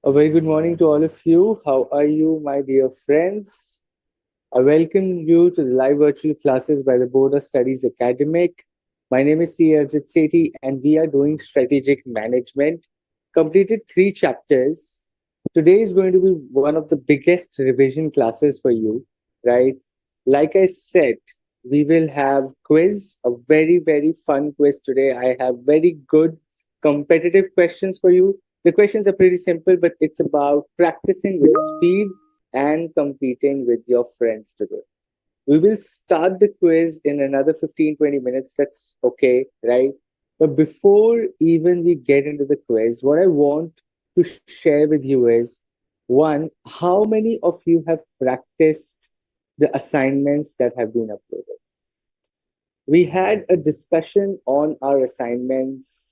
A very good morning to all of you. How are you, my dear friends? I welcome you to the live virtual classes by the Board of Studies Academic. My name is C. Arjit Sethi, and we are doing strategic management. Completed 3 chapters. Today is going to be one of the biggest revision classes for you, right? Like I said, we will have quiz, a very, very fun quiz today. I have very good competitive questions for you. The questions are pretty simple, but it's about practicing with speed and competing with your friends today. We will start the quiz in another 15-20 minutes. That's okay, right? But before even we get into the quiz, what I want to share with you is one, how many of you have practiced the assignments that have been uploaded? We had a discussion on our assignments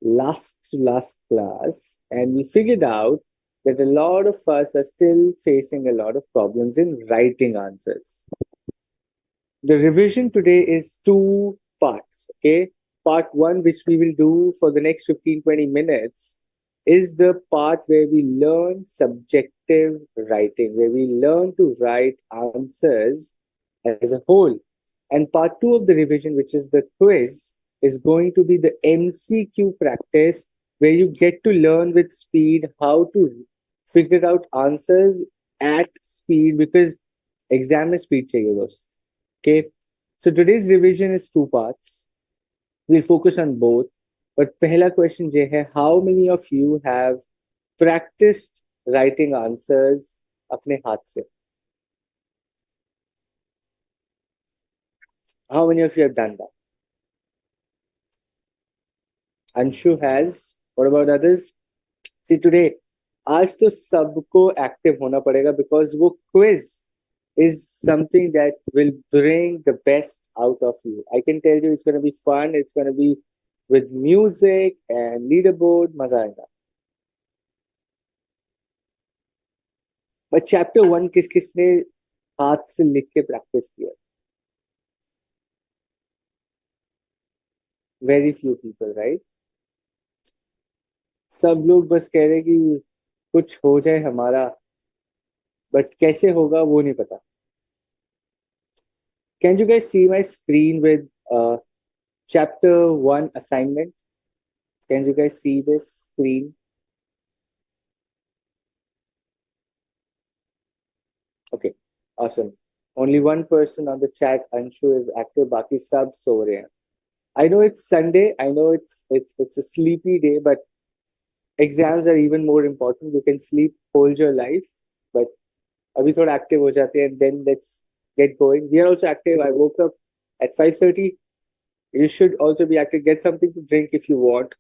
last class, and we figured out that a lot of us are still facing a lot of problems in writing answers. The revision today is 2 parts, okay? Part one, which we will do for the next 15-20 minutes, is the part where we learn subjective writing, where we learn to write answers as a whole. And part two of the revision, which is the quiz, is going to be the MCQ practice, where you get to learn with speed how to figure out answers at speed, because exam में speed चाहिए दोस्त. Okay, so today's revision is 2 parts. We'll focus on both. But पहला question ये है, how many of you have practiced writing answers अपने हाथ से? How many of you have done that? Anshu has. What about others? See, today, आज तो सबको active होना पड़ेगा, because वो quiz is something that will bring the best out of you. I can tell you it's going to be fun. It's going to be with music and leaderboard. मजा आएगा. But chapter 1 किस किसने हाथ से लिख के practice किया? Very few people, right? सब लोग बस कह रहे कि कुछ हो जाए हमारा, बट कैसे होगा वो नहीं पता. Can you guys see my screen with chapter 1 assignment? Can you guys see this screen? Okay, awesome. Only one person on the chat, Anshu, is active. Baki sab so rahe hain. I know it's Sunday. I know it's a sleepy day, but exams are even more important. You can sleep, hold your life, but abhi thoda active ho jate hain, and then let's get going. We are also active. I woke up at 5:30. You should also be active. Get something to drink if you want.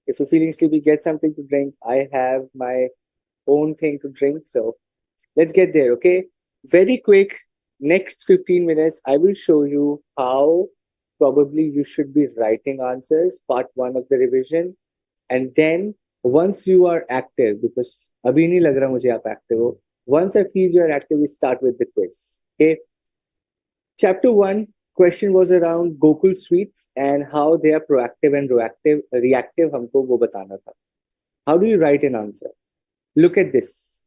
If you're feeling sleepy, get something to drink. I have my own thing to drink, so let's get there, okay? Very quick, next 15 minutes, I will show you how probably you should be writing answers, part one of the revision. And then once you are active, because abhi nahi lag raha mujhe aap active ho, once I feel you are active, we start with the quiz, okay? Chapter 1 question was around Gokul Sweets and how they are proactive and reactive हमको वो बताना था. How do you write an answer? Look at this.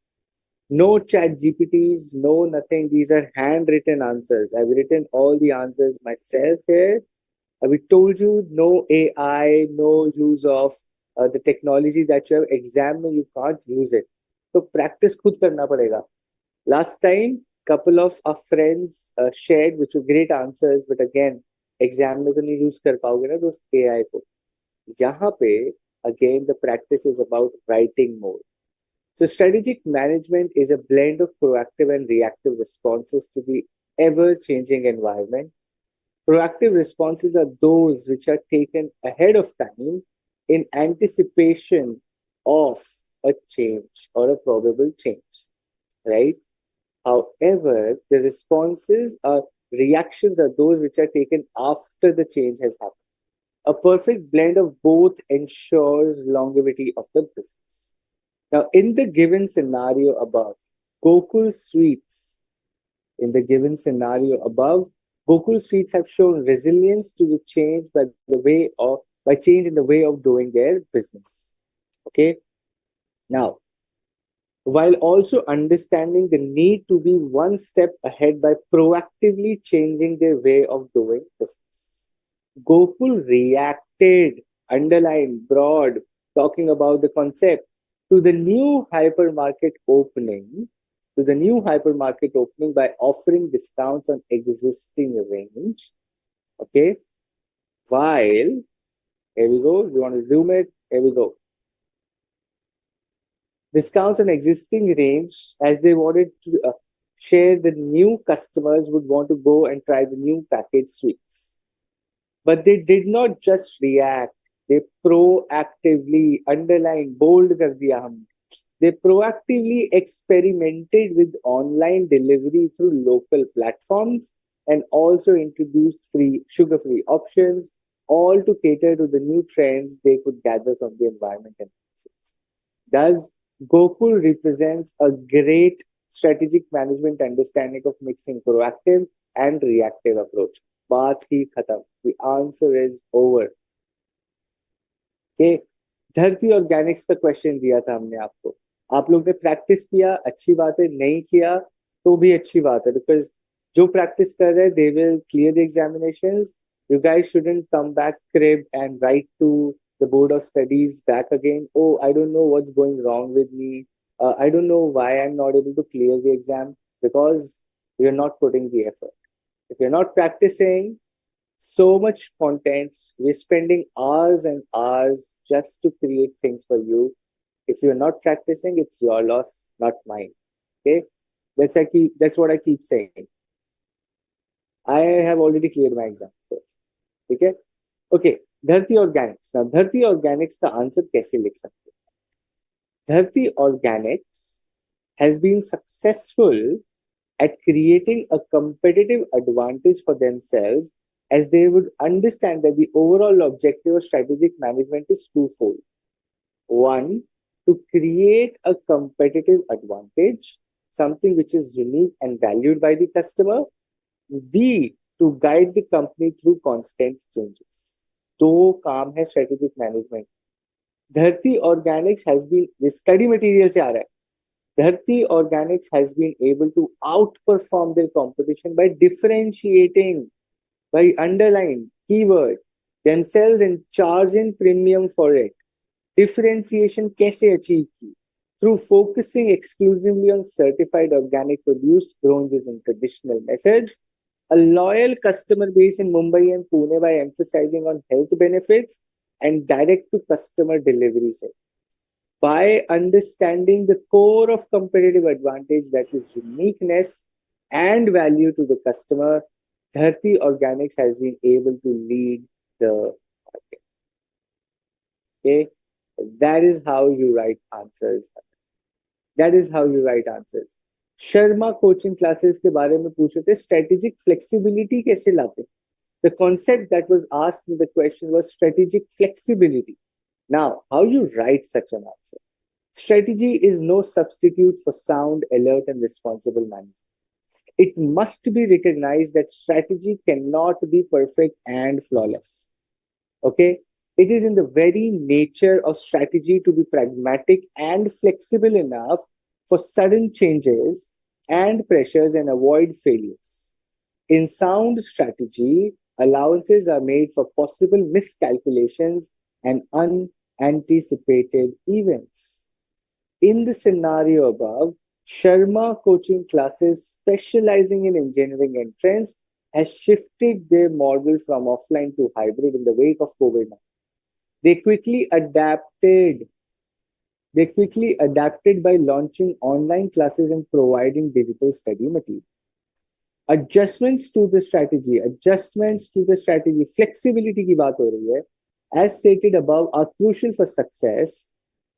No chat GPTs, no nothing. These are handwritten answers. I've written all the answers myself here. We told you no AI, no use of the technology that you have. Exam में you can't use it. So practice खुद करना पड़ेगा. Last time, couple of our friends shared, which were great answers, but again, exam में तो नहीं use कर पाओगे ना दोस्त AI को. यहाँ पे again the practice is about writing more. So strategic management is a blend of proactive and reactive responses to the ever-changing environment. Proactive responses are those which are taken ahead of time in anticipation of a change or a probable change, right? However, the reactions are those which are taken after the change has happened. A perfect blend of both ensures longevity of the business. Now, in the given scenario above, Gokul Sweets, in the given scenario above, Gokul Sweets have shown resilience to the change by change in the way of doing their business. Okay. Now, while also understanding the need to be one step ahead by proactively changing their way of doing business. Gokul reacted, underlined, broad, talking about the concept to the new hypermarket opening, by offering discounts on existing range. Okay, while here we go. You want to zoom it? Here we go. Discounts on existing range as they wanted to share the new customers would want to go and try the new packaged sweets. But they did not just react, they proactively, underlined, bold kar diya humne. They proactively experimented with online delivery through local platforms and also introduced free sugar-free options, all to cater to the new trends they could gather from the environment and process. Thus, Gokul represents a great strategic management understanding of mixing proactive and reactive approach. बात ही खत्म. The answer is over. Okay. धरती Organics का question दिया था हमने आपको. आप लोग ने प्रैक्टिस किया, अच्छी बात है. नहीं किया तो भी अच्छी बात है, बिकॉज जो प्रैक्टिस कर रहे हैं they will clear the examinations. You guys shouldn't come back crib and write to the board of studies back again. Oh, I don't know what's going wrong with me. I don't know why I'm not able to clear the exam, because you're not putting the effort. If you're not practicing so much contents, we're spending hours and hours just to create things for you. If you're not practicing, it's your loss, not mine. Okay, that's what I keep saying. I have already cleared my exam first. ठीक है. Okay, धरती Organics. ना धरती Organics का answer कैसे लिख सकते हैं? Dharti organics has been successful at creating a competitive advantage for themselves, as they would understand that the overall objective of strategic management is twofold. One, to create a competitive advantage, something which is unique and valued by the customer. B, to guide the company through constant changes. दो काम है strategic management. Dharti organics has been, study material से आ रहा है, Dharti Organics has been able to outperform their competition by differentiating, by underlying keyword themselves and charging premium for it. Differentiation कैसे achieve की? Through focusing exclusively on certified organic produce grown using traditional methods, a loyal customer base in Mumbai and Pune by emphasizing on health benefits and direct to customer delivery side. By understanding the core of competitive advantage, that is uniqueness and value to the customer, Dharti Organics has been able to lead the market. Okay, that is how you write answers. That is how you write answers. Sharma coaching classes के बारे में पूछे थे, strategic flexibility कैसे लाते. The concept that was asked in the question was strategic flexibility. Now, how you write such an answer? Strategy is no substitute for sound, alert, and responsible management. It must be recognized that strategy cannot be perfect and flawless. Okay? It is in the very nature of strategy to be pragmatic and flexible enough for sudden changes and pressures and avoid failures. In sound strategy, allowances are made for possible miscalculations and unanticipated events. In the scenario above, Sharma coaching classes specializing in engineering entrance has shifted their model from offline to hybrid in the wake of COVID-19. They quickly adapted by launching online classes and providing digital study material. Adjustments to the strategy, flexibility की बात हो रही है, as stated above, are crucial for success.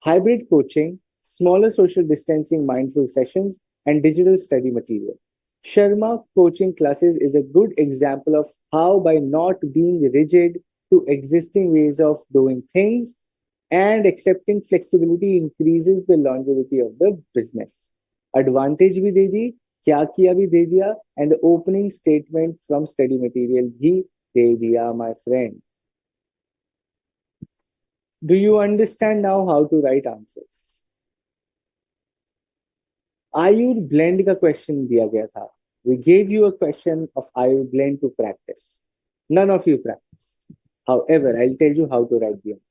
Hybrid coaching, smaller social distancing mindful sessions, and digital study material. Sharma coaching classes is a good example of how, by not being rigid to existing ways of doing things and accepting flexibility, increases the longevity of the business. Advantage भी दे दी, क्या किया भी दे दिया, and the opening statement from study material भी दे दिया, my friend. Do you understand now how to write answers? आयुर ब्लेंड का क्वेश्चन दिया गया था. We gave you a question of Ayur blend to practice. None of you practiced. However, I'll tell you how to write the answer.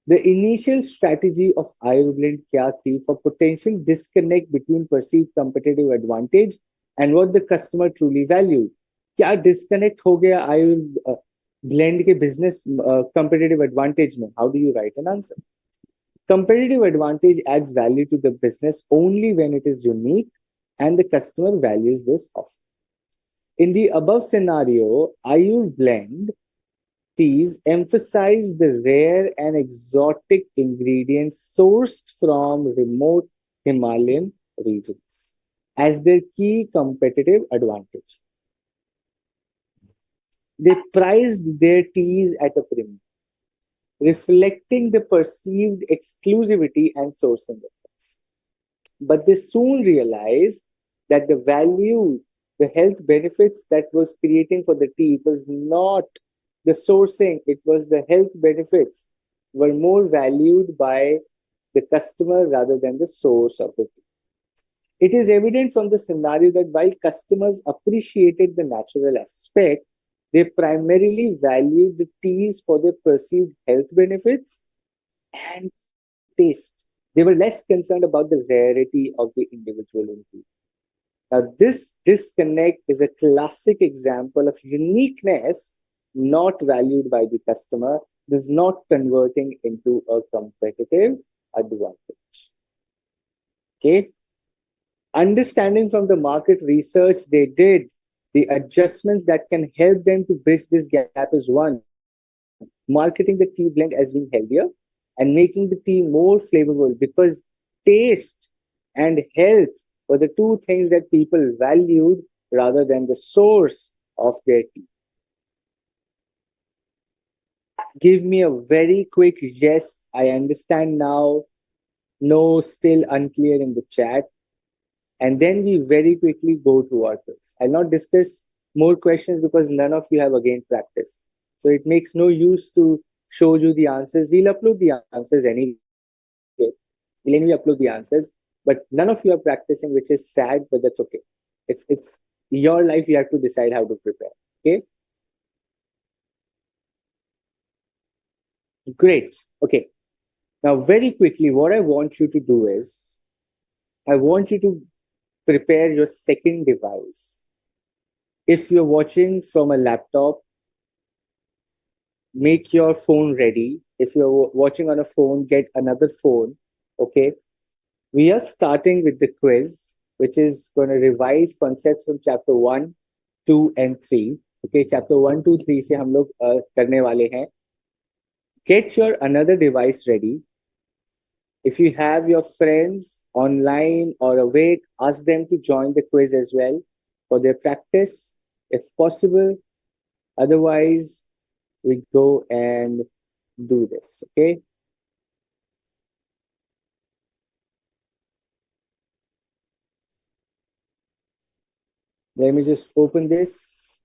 The initial strategy of Ayur blend क्या थी for potential disconnect between perceived competitive advantage and what the customer truly valued. क्या disconnect हो गया आयुर blend के business competitive advantage में? How do you write an answer? Competitive advantage adds value to the business only when it is unique and the customer values this offer. In the above scenario, Ayur blend teas emphasize the rare and exotic ingredients sourced from remote Himalayan regions as their key competitive advantage. They priced their teas at a premium, reflecting the perceived exclusivity and sourcing effects. But they soon realized that the value, the health benefits that was creating for the tea, it was not the sourcing, it was the health benefits were more valued by the customer rather than the source of the tea. It is evident from the scenario that while customers appreciated the natural aspect, they primarily valued the teas for their perceived health benefits and taste. They were less concerned about the rarity of the individual ingredient. Now, this disconnect is a classic example of uniqueness not valued by the customer, this not converting into a competitive advantage. Okay. Understanding from the market research they did, the adjustments that can help them to bridge this gap is one, marketing the tea blend as being healthier and making the tea more flavorful because taste and health were the two things that people valued rather than the source of their tea. Give me a very quick yes, I understand now. No, still unclear in the chat. And then we very quickly go to our quiz. I'll not discuss more questions because none of you have again practiced. So it makes no use to show you the answers. We'll upload the answers anyway. We'll anyway upload the answers, but none of you are practicing, which is sad, but that's okay. It's your life. You have to decide how to prepare. Okay. Great. Okay. Now, very quickly, what I want you to do is I want you to prepare your second device. If you're watching from a laptop, make your phone ready. If you're watching on a phone, get another phone. Okay. We are starting with the quiz, which is going to revise concepts from chapter 1, 2, and 3. Okay. Chapter 1, 2, 3 से हम लोग करने वाले हैं. Get your another device ready. If you have your friends online or awake, ask them to join the quiz as well for their practice, if possible. Otherwise, we go and do this. Okay. Let me just open this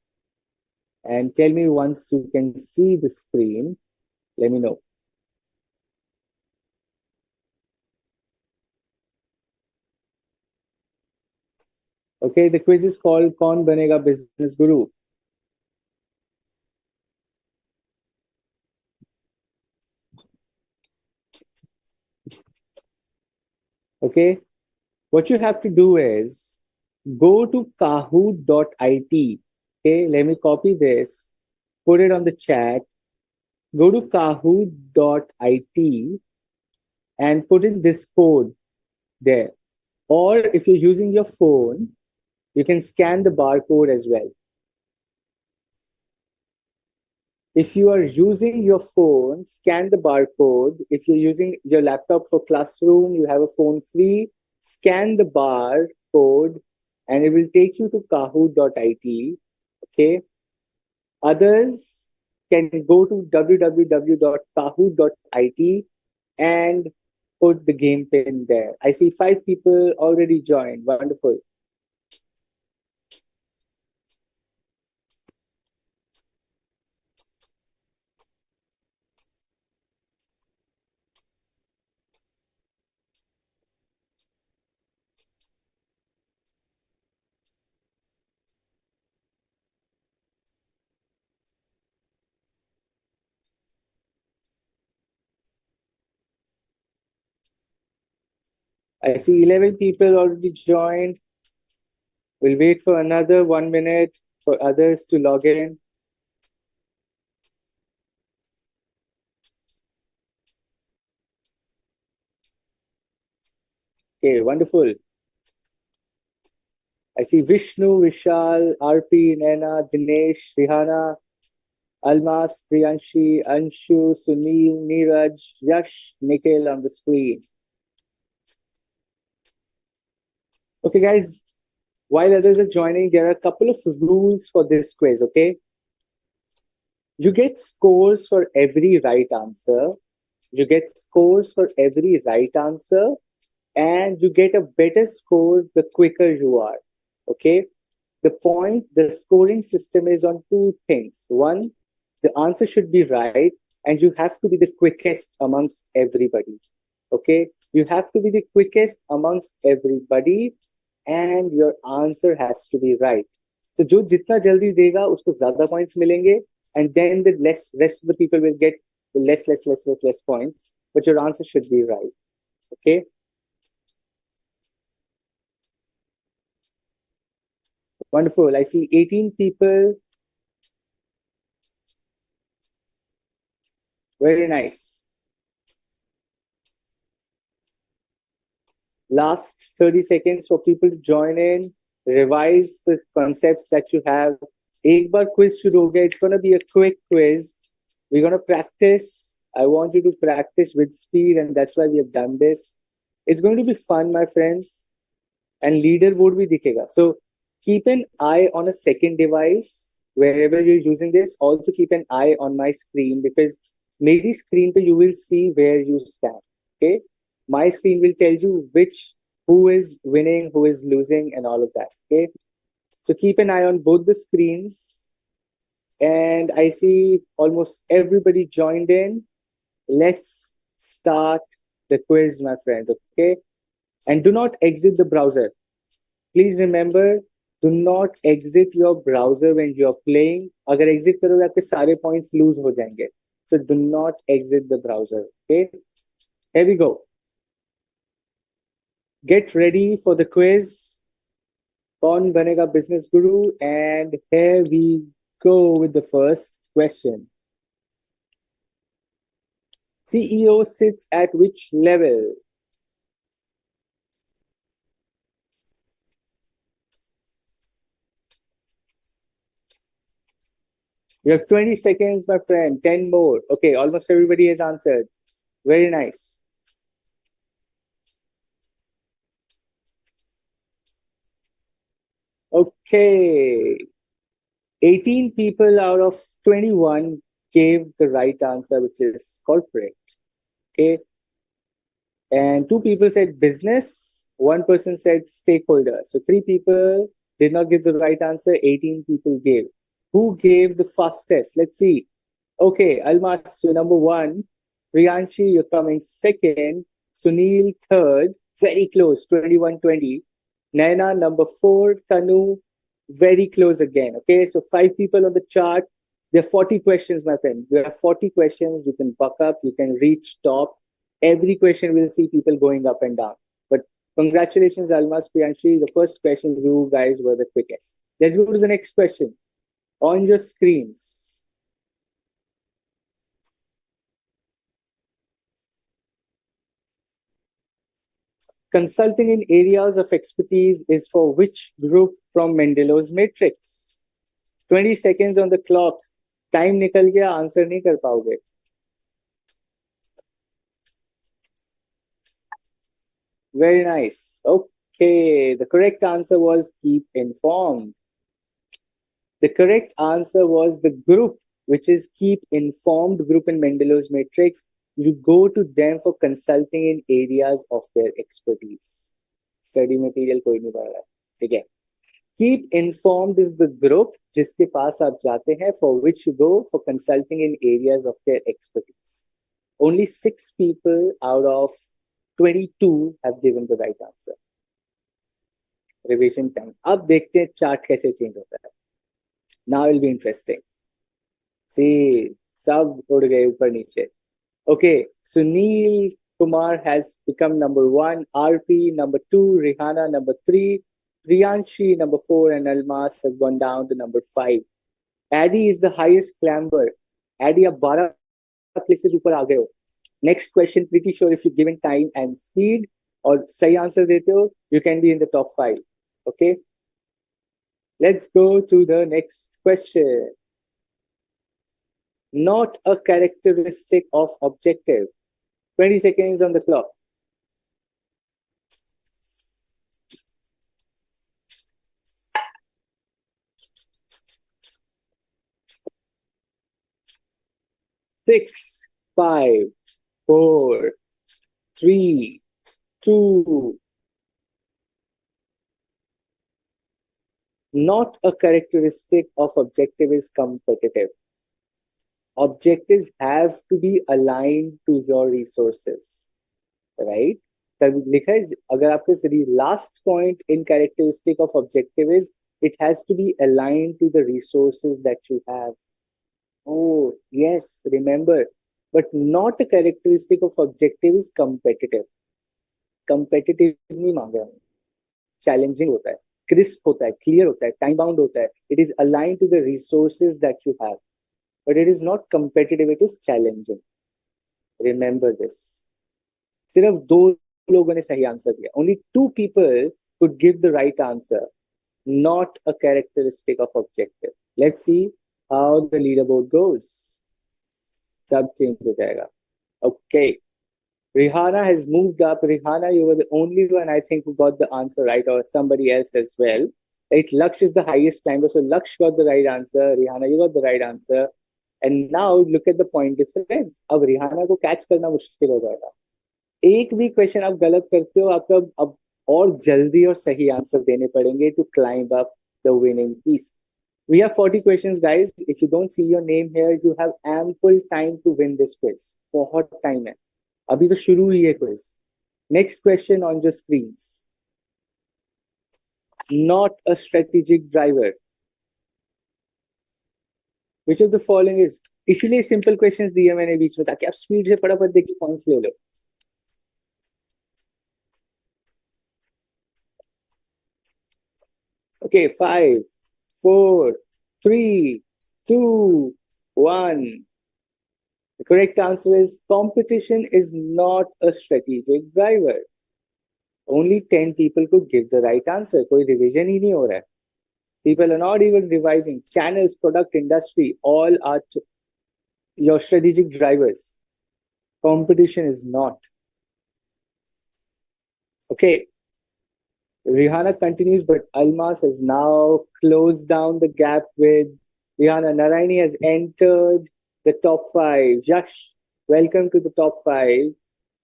and tell me once you can see the screen. Let me know. Okay, the quiz is called Kaun Banega Business Guru. Okay, what you have to do is go to kahoot.it. Okay, let me copy this, put it on the chat. Go to kahoot.it and put in this code there. Or if you're using your phone, you can scan the barcode as well. If you are using your phone, scan the barcode. If you're using your laptop for classroom, you have a phone free, scan the barcode and it will take you to kahoot.it. Okay. Others can go to www.kahoot.it and put the game pin there. I see 5 people already joined. Wonderful. I see 11 people already joined. We'll wait for another 1 minute for others to log in. Okay, wonderful. I see Vishnu, Vishal, RP, Naina, Dinesh, Rihana, Almas, Priyanshi, Anshu, Sunil, Neeraj, Yash, Nikhil on the screen. Okay, guys, while others are joining, there are a couple of rules for this quiz, okay? You get scores for every right answer. You get scores for every right answer, and you get a better score the quicker you are, okay? The scoring system is on two things. One, the answer should be right, and you have to be the quickest amongst everybody. Okay, you have to be the quickest amongst everybody, and your answer has to be right. So जो जितना जल्दी देगा उसको ज्यादा points मिलेंगे, and then the rest of the people will get less points, but your answer should be right. Okay. Wonderful. I see 18 people. Very nice. Last 30 seconds for people to join in, revise the concepts that you have. एक बार quiz शुरू हो गया. It's going to be a quick quiz. We're going to practice. I want you to practice with speed, and that's why we have done this. It's going to be fun, my friends. And leaderboard भी दिखेगा. So keep an eye on a second device wherever you're using this. Also keep an eye on my screen, because मेरी screen पे you will see where you stand. Okay. My screen will tell you who is winning, who is losing, and all of that. Okay. So keep an eye on both the screens. And I see almost everybody joined in. Let's start the quiz, my friends. Okay. And do not exit the browser. Please remember, do not exit your browser when you're playing. अगर exit करोगे आपके सारे points lose हो जाएंगे. So do not exit the browser. Okay. Here we go. Get ready for the quiz. कौन बनेगा business guru? And here we go with the first question. CEO sits at which level? You have 20 seconds, my friend. 10 more. Okay, almost everybody has answered. Very nice. Okay. 18 people out of 21 gave the right answer, which is corporate. Okay. And 2 people said business. 1 person said stakeholder. So 3 people did not give the right answer. 18 people gave. Who gave the fastest? Let's see. Okay, Almas, you're number 1. Priyanshi, you're coming second. Sunil, third. Very close, 21-20. Naina, number 4. Tanu, very close again. Okay, so 5 people on the chart. There are 40 questions, my friend. There are 40 questions. You can buck up. You can reach top. Every question will see people going up and down. But congratulations, Almas, Priyanshi. The first question, you guys were the quickest. Let's go to the next question. On your screens. Consulting in areas of expertise is for which group from Mendelow's matrix? 20 seconds on the clock. Time निकल गया, answer नहीं कर पाओगे. Very nice. Okay, the correct answer was keep informed. The correct answer was the group, which is keep informed group in Mendelow's matrix. You go to them for consulting in areas of their expertise. Study material कोई नहीं पढ़ रहा है, ठीक है. Keep informed is the group जिसके पास आप जाते हैं, for which you go for consulting in areas of their expertise. Only 6 people out of 22 have given the right answer. Revision time. अब देखते हैं चार्ट कैसे चेंज होता है. Now it will be interesting. See, सब उड़ गए ऊपर नीचे. Okay, Sunil Kumar has become number 1, RP number 2, Rihanna number 3, Priyanshi number 4, and Almas has gone down to number 5. Addy is the highest climber. Addy, आप 12 places ऊपर आ गए हो. Next question, pretty sure if you're given time and speed और सही answer देते हो, you can be in the top 5. Okay? Let's go to the next question. Not a characteristic of objective. 20 seconds on the clock. Six, 5, 4, 3, 2. Not a characteristic of objective is competitive. Objectives have to be aligned to your resources, right? तब लिखा है अगर आपके last point in characteristic of objective is it has to be aligned to the resources that you have. Oh, yes, remember. But not a characteristic of objective is competitive. Competitive नहीं मांगा है. Challenging होता है, crisp होता है, clear होता है, time bound होता है. It is aligned to the resources that you have. But it is not competitive, it is challenging. Remember this. सिर्फ 2 लोगों ने सही आंसर दिया. Only 2 people could give the right answer. Not a characteristic of objective. Let's see how the leaderboard goes. सब change हो जाएगा. Okay. Rihanna has moved up. Rihanna, you were the only one I think who got the answer right, or somebody else as well. Right? Laksh is the highest climber, so Laksh got the right answer. Rihanna, you got the right answer. And now look at the point difference. अब Rihanna को catch करना मुश्किल हो जाएगा. एक भी question आप गलत करते हो, आपको अब और जल्दी और सही आंसर देने पड़ेंगे to climb up the winning piece. We have 40 questions, guys. If you don't see your name here, you have ample time to win this quiz. बहुत time है. अभी तो शुरू हुई है quiz. Next question on your screens. Not a strategic driver. Which of the following is? इसीलिए simple questions दिए मैंने बीच में ताकि आप स्पीड से फटाफट देखिए points ले लो. Okay, 5, 4, 3, 2, 1. The correct answer is competition is not a strategic driver. Only 10 people could give the right answer. कोई revision ही नहीं हो रहा है. People are not even revising. Channels, product, industry, all are your strategic drivers. Competition is not. Okay. Rihanna continues, but Almas has now closed down the gap with Rihanna. Narayani has entered the top 5. Yash, welcome to the top 5.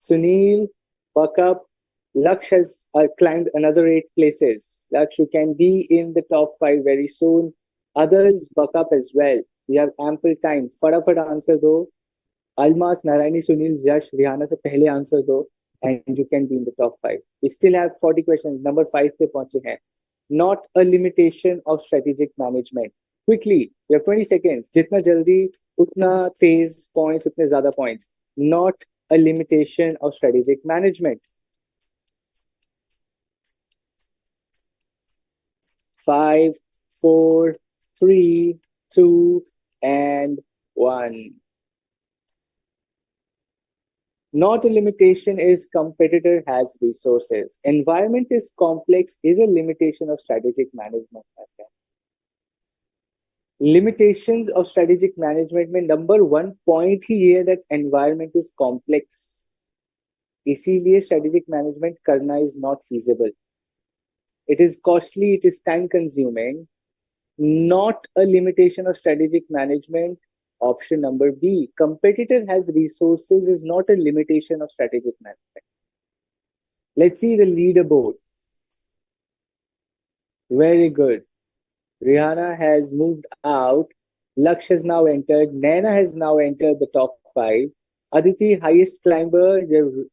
Sunil, buck up. Laksh has climbed another 8 places. Laksh, you can be in the top 5 very soon. Others, buck up as well. We have ample time. फटाफट answer दो. Almas, Narayani, Sunil, Yash, Rihanna से पहले answer दो. And you can be in the top 5. We still have 40 questions. Number 5 पे पहुंचे हैं. Not a limitation of strategic management. Quickly, you have 20 seconds. जितना जल्दी, उतना तेज points, उतने ज़्यादा points. Not a limitation of strategic management. 5, 4, 3, 2, and 1. Not a limitation is competitor has resources. Environment is complex is a limitation of strategic management. Limitations of strategic management में number 1 point ही ये है that environment is complex. इसीलिए strategic management करना is not feasible. It is costly, it is time consuming. Not a limitation of strategic management. Option number B, competitor has resources is not a limitation of strategic management. Let's see the leaderboard. Very good. Rihanna has moved out. Laksh has now entered. Naina has now entered the top 5. Aditi, highest climber, you've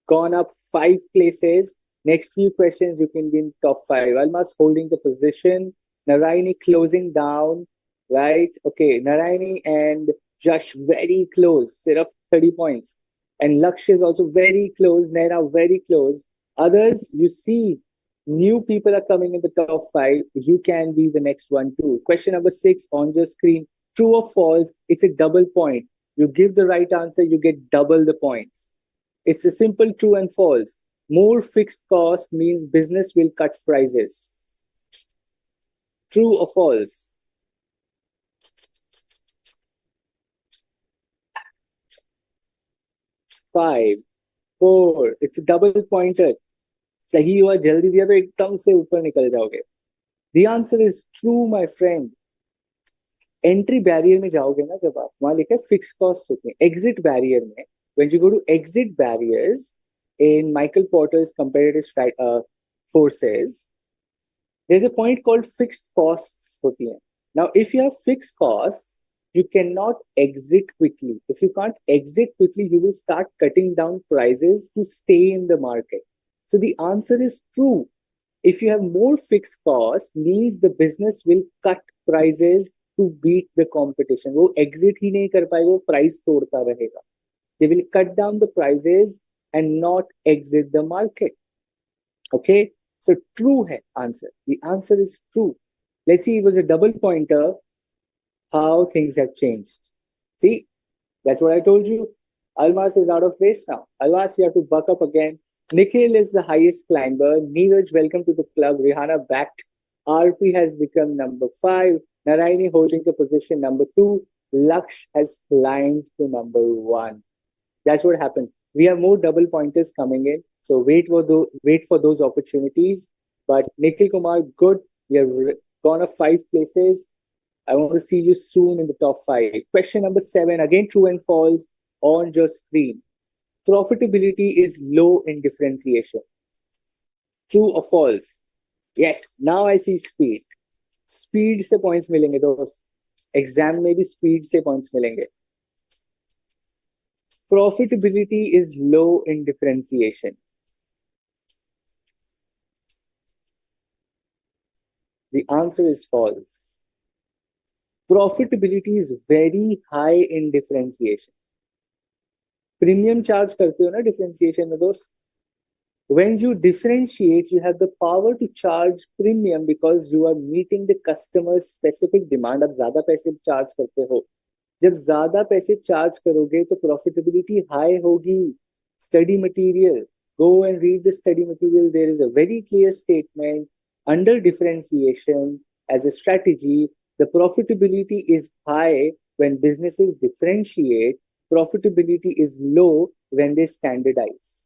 gone up 5 places. Next few questions, you can be in top 5. Almost holding the position. Narayani closing down. Right? Okay, Narayani and Josh very close, set of 30 points. And Lakshya is also very close, Naina very close. Others, you see, new people are coming in the top five. You can be the next one too. Question number 6 on your screen. True or false? It's a double point. You give the right answer, you get double the points. It's a simple true and false. More fixed cost means business will cut prices. True or false? Five, four. It's a double pointer. सही हुआ जल्दी दिया तो एकदम से ऊपर निकल जाओगे. The answer is true, my friend. Entry barrier में जाओगे ना जब आप वहां लिखा है फिक्स कॉस्ट होते हैं. एग्जिट बैरियर में when you go to exit barriers in Michael Porter's comparative forces, there's a point called fixed costs होती है. Now, if you have fixed costs, you cannot exit quickly. If you can't exit quickly, you will start cutting down prices to stay in the market. So the answer is true. If you have more fixed costs, means the business will cut prices to beat the competition. वो exit ही नहीं कर पाएगा, वो price तोड़ता रहेगा. They will cut down the prices and not exit the market. Okay, so true hai answer. The answer is true. Let's see, it was a double pointer. How things have changed. See, that's what I told you. Almas is out of race now. Almas, you have to buck up again. Nikhil is the highest climber. Neeraj, welcome to the club. Rihanna back. RP has become number 5. Narayani holding the position number 2. Laksh has climbed to number 1. That's what happens. We have more double pointers coming in. So wait for those opportunities. But Nikhil Kumar, good. We have gone up 5 places. I want to see you soon in the top 5. Question number 7, again true and false on your screen. Profitability is low in differentiation. True or false? Yes, now I see speed. Speed से points मिलेंगे दोस्त. Exam में भी speed से points मिलेंगे. Profitability is low in differentiation. The answer is false. Profitability is very high in differentiation. Premium charge करते हो ना differentiation में दोस्त. When you differentiate, you have the power to charge premium because you are meeting the customer's specific demand. अब ज्यादा पैसे charge करते हो. जब ज्यादा पैसे charge करोगे तो profitability high होगी. Study material. Go and read the study material. There is a very clear statement under differentiation as a strategy. The profitability is high when businesses differentiate. Profitability is low when they standardize.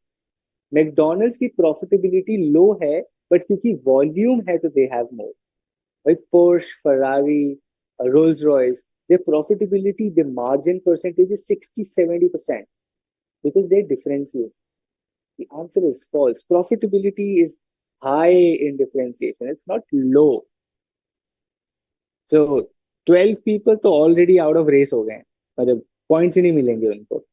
McDonald's की profitability low है, but क्योंकि volume है तो they have more. Like Porsche, Ferrari, Rolls-Royce, their profitability, the margin percentage is 60-70% because they differentiate. The answer is false. Profitability is high in differentiation. It's not low. So 12 people तो already out of race हो गए. मतलब points ही नहीं मिलेंगे उनको.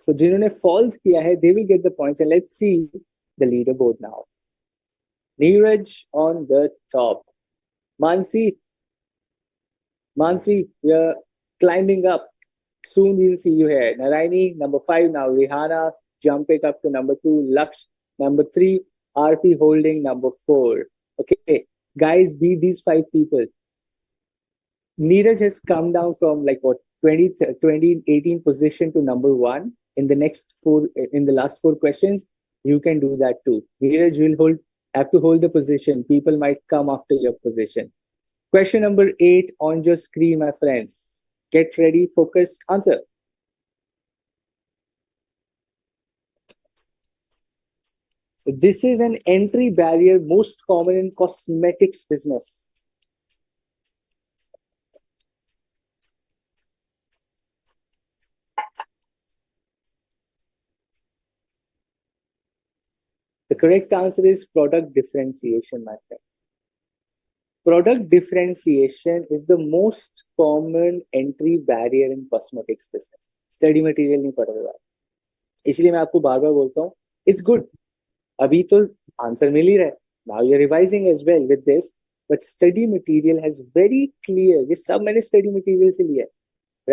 So जिन्होंने false किया है, they will get the points. And let's see the leaderboard now. Neeraj on the top. Mansi, we are climbing up. Soon we'll see you here. Narayani, number 5 now. Rihanna, jump it up to number 2. Laksh, number 3. RP holding number 4. Okay, guys, beat these 5 people. Neeraj has come down from like what 2018 position to number 1 in the last 4 questions. You can do that too. Neeraj will have to hold the position. People might come after your position. Question number 8 on your screen, my friends. Get ready, focused, answer. This is an entry barrier most common in cosmetics business. The correct answer is product differentiation, my friend. Product differentiation is the most common entry barrier in cosmetics business. Study material नहीं पढ़ रहा, इसलिए मैं आपको बार बार बोलता हूँ, it's good. अभी तो आंसर मिल ही रहा है. Now you're revising as well with this, but study material has very clear. ये सब मैंने study material से लिया है,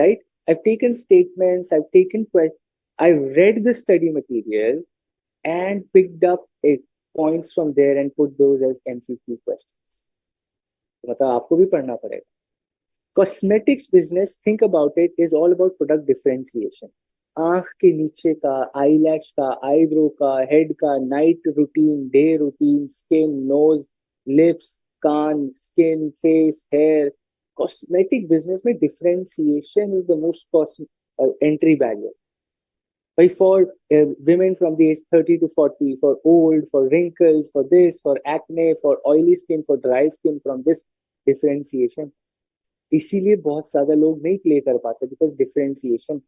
right? I've taken statements, I've taken questions. I read the study material and picked up points from there and put those as MCQ questions. मतलब आपको भी पढ़ना पड़ेगा. Cosmetics business, think about it, is all about product differentiation. आंख के नीचे का, eyelash का, eyebrow का, head का, night routine, day routine, skin, nose, lips, कान, skin, face, hair. Cosmetic business में differentiation is the most entry barrier. But for women from the age 30 to 40, for old, for wrinkles, for this, for acne, for oily skin, for dry skin, from this differentiation. इसीलिए बहुत ज्यादा लोग नहीं play कर पाते because differentiation,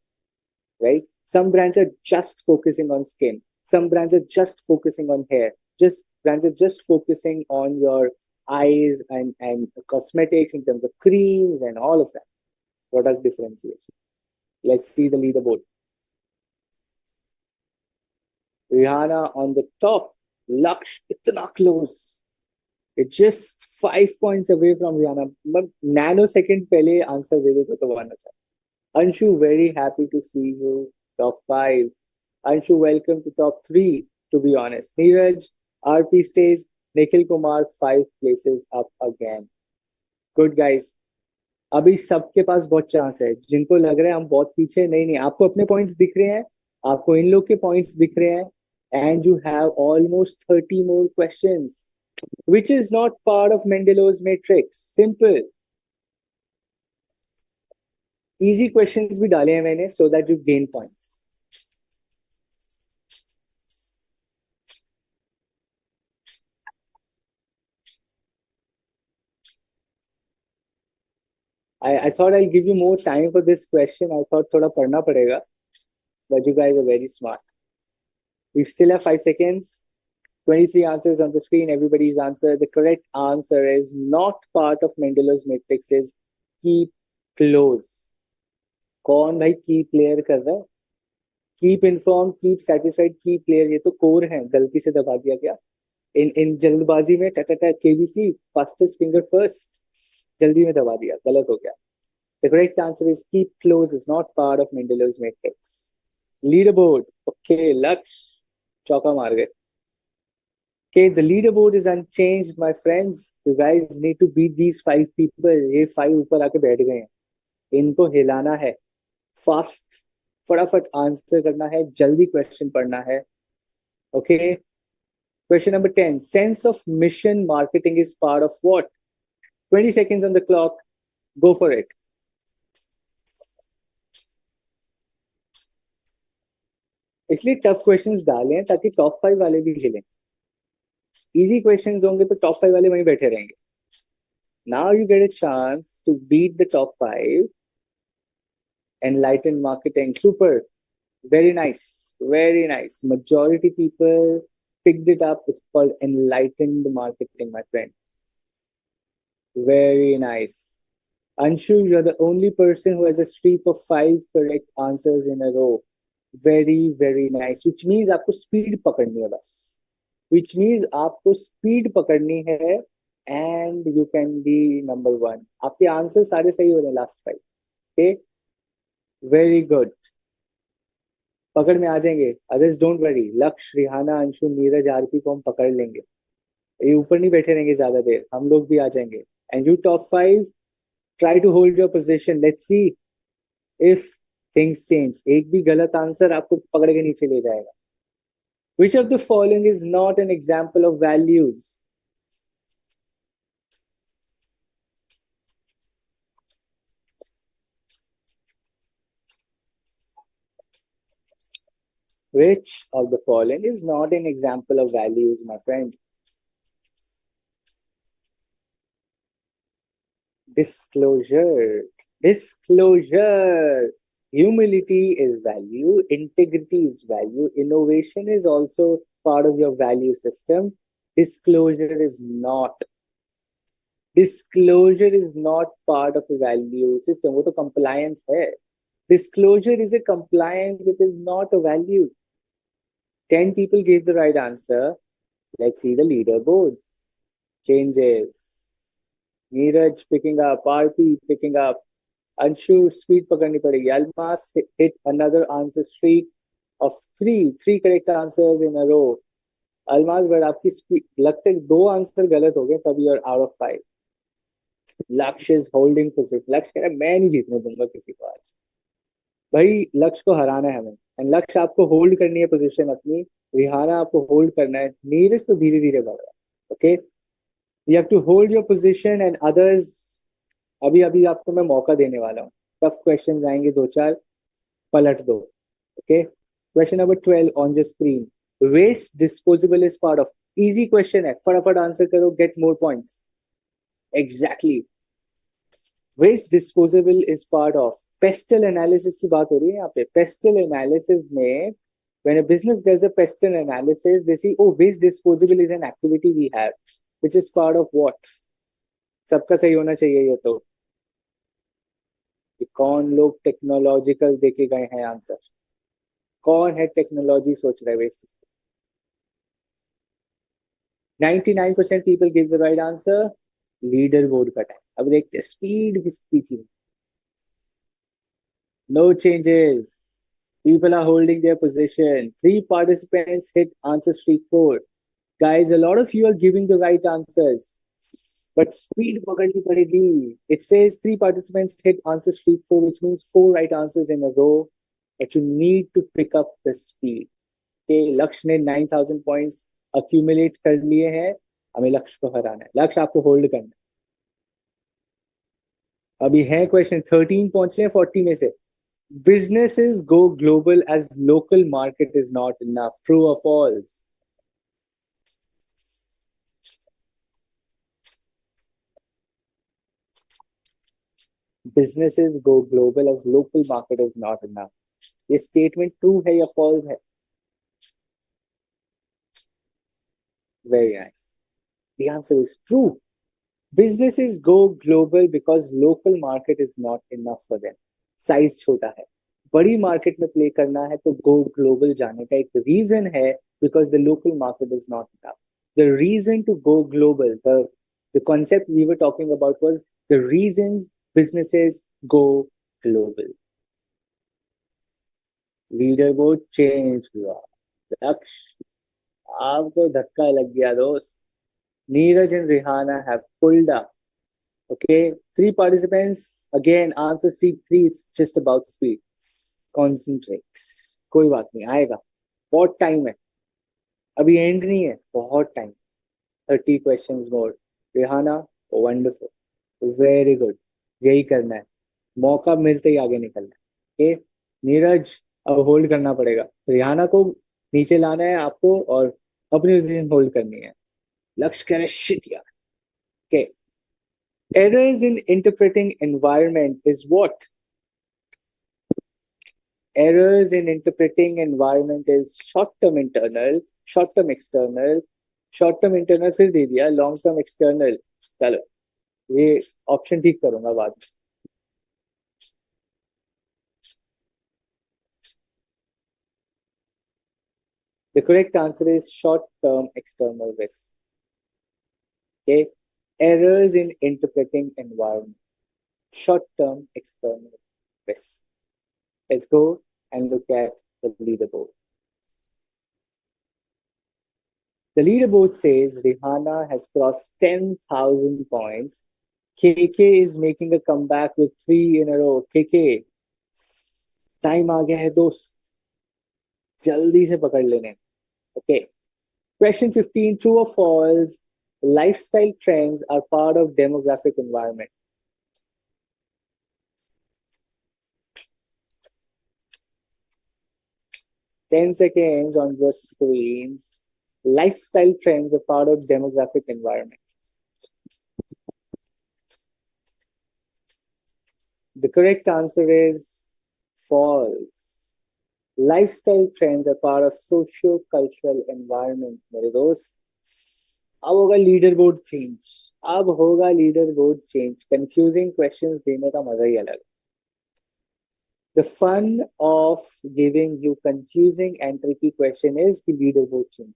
right? Some brands are just focusing on skin. Some brands are just focusing on hair. Just brands are just focusing on your eyes and cosmetics in terms of creams and all of that. Product differentiation. Let's see the leaderboard. Rihanna on the top. Laksh itna close. It's just 5 points away from Rihanna. But nanosecond pehle answer de de to one acha. Anshu, very happy to see you. Top 5. Anshu, welcome to top 3, to be honest. Neeraj, RP stays. Nikhil Kumar, 5 places up again. Good, guys. अभी सबके पास बहुत chance है. जिनको लग रहा है हम बहुत पीछे, नहीं, आपको अपने पॉइंट्स दिख रहे हैं, आपको इन लोग के पॉइंट्स दिख रहे हैं, and you have almost 30 more questions, which is not part of Mendelow's matrix. Simple. Easy questions भी डाले हैं मैंने so that you gain points. I thought I'll give you more time for this question. I thought थोड़ा पढ़ना पड़ेगा, but you guys are very smart. We still have 5 seconds. 23 answers on the screen. Everybody's answer. The correct answer is not part of Mendelow's matrix. Is keep close. कौन भाई keep player कर रहा है? Keep informed, keep satisfied, keep player. ये तो core है. गलती से दबा दिया क्या? इन जल्दबाजी में टटा KBC fastest finger first. जल्दी में दबा दिया. गलत हो गया. The correct answer is keep close is not part of Mendelow's matrix. Leaderboard. Okay, Laksh. चौका मार गए. Okay, the leaderboard is unchanged, my friends. You guys need to beat these 5 people. ये 5 ऊपर आके बैठ गए हैं. इनको हिलाना है. Fast. फटाफट आंसर करना है. जल्दी क्वेश्चन पढ़ना है. Okay. Question number 10. Sense of mission marketing is part of what? 20 seconds on the clock. Go for it. इसलिए टफ क्वेश्चंस डाले हैं ताकि टॉप 5 वाले भी हिलें. इजी क्वेश्चंस होंगे तो टॉप 5 वाले वहीं बैठे रहेंगे. Now you get a chance to beat the top 5. Enlightened marketing. Super. Very nice. Very nice. Majority people picked it up. It's called enlightened marketing, my friend. Very nice. Anshu, you're the only person who has a streak of 5 correct answers in a row. Very, very nice. Which means आपको speed पकड़नी है बस. Which means आपको speed पकड़नी है and you can be number 1. आपके answer सारे सही हो रहे हैं last 5. Okay? Very good. पकड़ में आ जाएंगे. Others don't worry. लक्ष्य, रिहाना, अंशु, नीरज, आरपी को हम पकड़ लेंगे. ये ऊपर नहीं बैठे रहेंगे ज्यादा देर. हम लोग भी आ जाएंगे. And you top 5, try to hold your position. Let's see if things change. एक भी गलत आंसर आपको पकड़ के नीचे ले जाएगा. Which of the following is not an example of values? Which of the following is not an example of values, my friend? Disclosure. Disclosure. Humility is value. Integrity is value. Innovation is also part of your value system. Disclosure is not. Disclosure is not part of a value system. वो तो compliance है. Disclosure is a compliance. It is not a value. 10 people gave the right answer. Let's see the leaderboard. Changes. Neeraj picking up. RP picking up. Anshu, speed पकड़नी पड़ेगी. Almas hit another answer streak. of three correct answers in a row. Almaz, but आपकी speed लगते 2 answer गलत हो गए तब you are out of 5. लक्ष्य is holding position. लक्ष्य कह रहा है मैं नहीं जीतने दूंगा किसी को आज. भाई लक्ष्य को हराना है हमें एंड लक्ष्य आपको होल्ड करनी है पोजीशन अपनी. रिहाना आपको होल्ड करना है. नीरज तो धीरे धीरे बढ़ रहा है. Okay, you have to hold your position and others. अभी अभी आपको मैं मौका देने वाला हूँ. टफ क्वेश्चन आएंगे 2-4, पलट दो. Okay, question number 12 on the screen. Waste disposable is part of. Easy question है, फटाफट आंसर करो, get more points. Exactly, waste disposable is part of. PESTLE analysis की बात हो रही है यहाँ पे. पेस्टल एनालिसिस में when a business does a pestle analysis, they see, oh, waste disposable is an activity we have, which is part of what? सबका सही होना चाहिए ये तो. कि कौन लोग टेक्नोलॉजिकल देके गए हैं आंसर. कौन है टेक्नोलॉजी सोच रहे waste. 99% people give the right answer. Leader board का टाइम. अब देखते स्पीड किसकी थी. No changes. People are holding their position. 3 participants hit answer streak 4. Guys, a lot of you are giving the right answers. But speed पकड़नी पड़ेगी. It says 3 participants hit answer streak 4, which means 4 right answers in a row. But you need to pick up the speed. Okay, लक्ष्य ने 9,000 points accumulate कर लिए हैं. हमें लक्ष्य को हराना है. लक्ष्य आपको होल्ड करना है. अभी है क्वेश्चन 13 पहुंचे हैं 40 में से. Businesses go global as local market is not enough. True or false? Businesses go global as local market is not enough. ये statement true है या false है? Very nice. The answer is true. Businesses go global because local market is not enough for them. Size छोटा है. बड़ी market में play करना है तो गो ग्लोबल जाने का एक रीजन है. Because the local market is not enough. The reason to go global, the concept we were talking about was the reasons businesses go global. Leader board change हुआ. लक्ष्य, आपको धक्का लग गया दोस्त. Neeraj and Rihana have pulled up. Okay, 3 participants. Again, answer sheet 3. It's just about speed. Concentrate. कोई बात नहीं, आएगा. बहुत टाइम है. अभी एंड नहीं है, बहुत time. 30 questions more. Rihana, wonderful. Very good. यही करना है. मौका मिलते ही आगे निकलना है. Okay? नीरज, अब होल्ड करना पड़ेगा. रिहाना को नीचे लाना है आपको और अपनी पोजीशन होल्ड करनी है. लक्ष्य कह रहे शिट यार. Okay. Errors in interpreting environment is what? Errors in interpreting environment is short-term internal, short-term external, short-term internal फिर दे दिया, long-term external. चलो ये ऑप्शन ठीक करूंगा बाद में. The correct answer is short-term external risk. Okay. Errors in interpreting environment, short-term external risk. Let's go and look at the leaderboard. The leaderboard says Rihanna has crossed 10,000 points. KK is making a comeback with 3 in a row. KK, time आ गया है दोस्त. जल्दी से पकड़ लेने. Okay. Question 15, true or false? Lifestyle trends are part of demographic environment. Ten seconds on your screens. Lifestyle trends are part of demographic environment. The correct answer is false. Lifestyle trends are part of socio-cultural environment, मेरे दोस्त. अब होगा leader board change. अब होगा leader board change. Confusing questions देने का मजा ही अलग. The fun of giving you confusing and tricky question is the leader board change.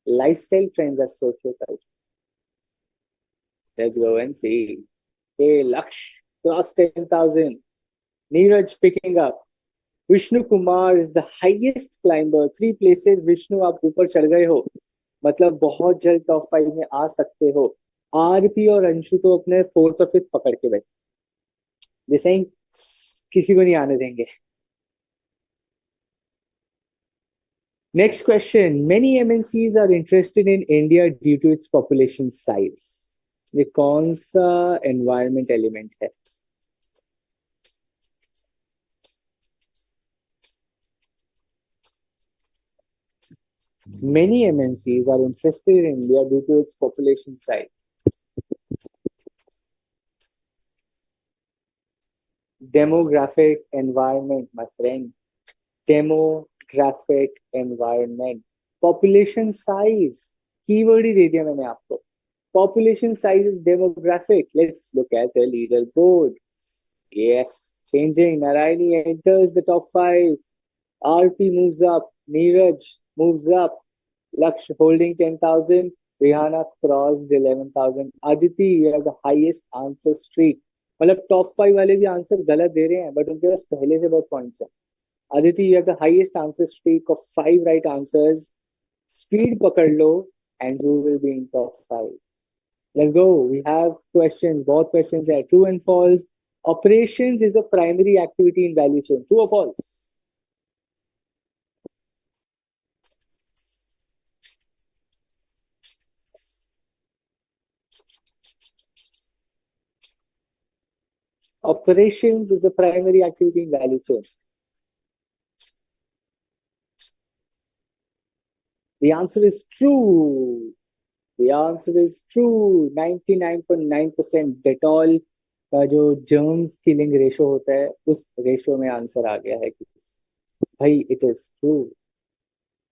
Lifestyle trends are social culture. Let's go and see. Hey, Laksh cross 10,000. Neeraj picking up. Vishnu Kumar is the highest climber, 3 places Vishnu आप ऊपर चढ़ गए हो, मतलब बहुत जल्द top 5 में आ सकते हो। आरपी और अंशु तो अपने 4th और 5th पकड़ के बैठे, जैसे ही किसी को नहीं आने देंगे। Next question. Many MNCs are interested in India due to its population size. ये कौन सा environment element है? Many MNCs are interested in India due to its population size. Demographic environment, my friend. Demographic environment. Population size. Keyword ही दे दिया मैंने आपको. Population size is demographic. Let's look at the leaderboard. Yes, changing. Narayani enters the top 5. RP moves up. Neeraj moves up. Laksh holding 10,000. Rihanna crossed 11,000. Aditi, you have the highest answer streak. मतलब top 5 वाले भी answer गलत दे रहे हैं, but उनके पास पहले से बहुत पॉइंट्स हैं. Aditi, you have the highest answer streak of 5 right answers. Speed पकड़ लो and you will be in top 5. Let's go. We have questions. Both questions are true and false. Operations is a primary activity in value chain. True or false? Operations is a primary activity in value chain. The answer is true. The answer is true. 99.9% Dettol का जो germs killing ratio होता है, उस ratio में answer आ गया है कि भाई it is true.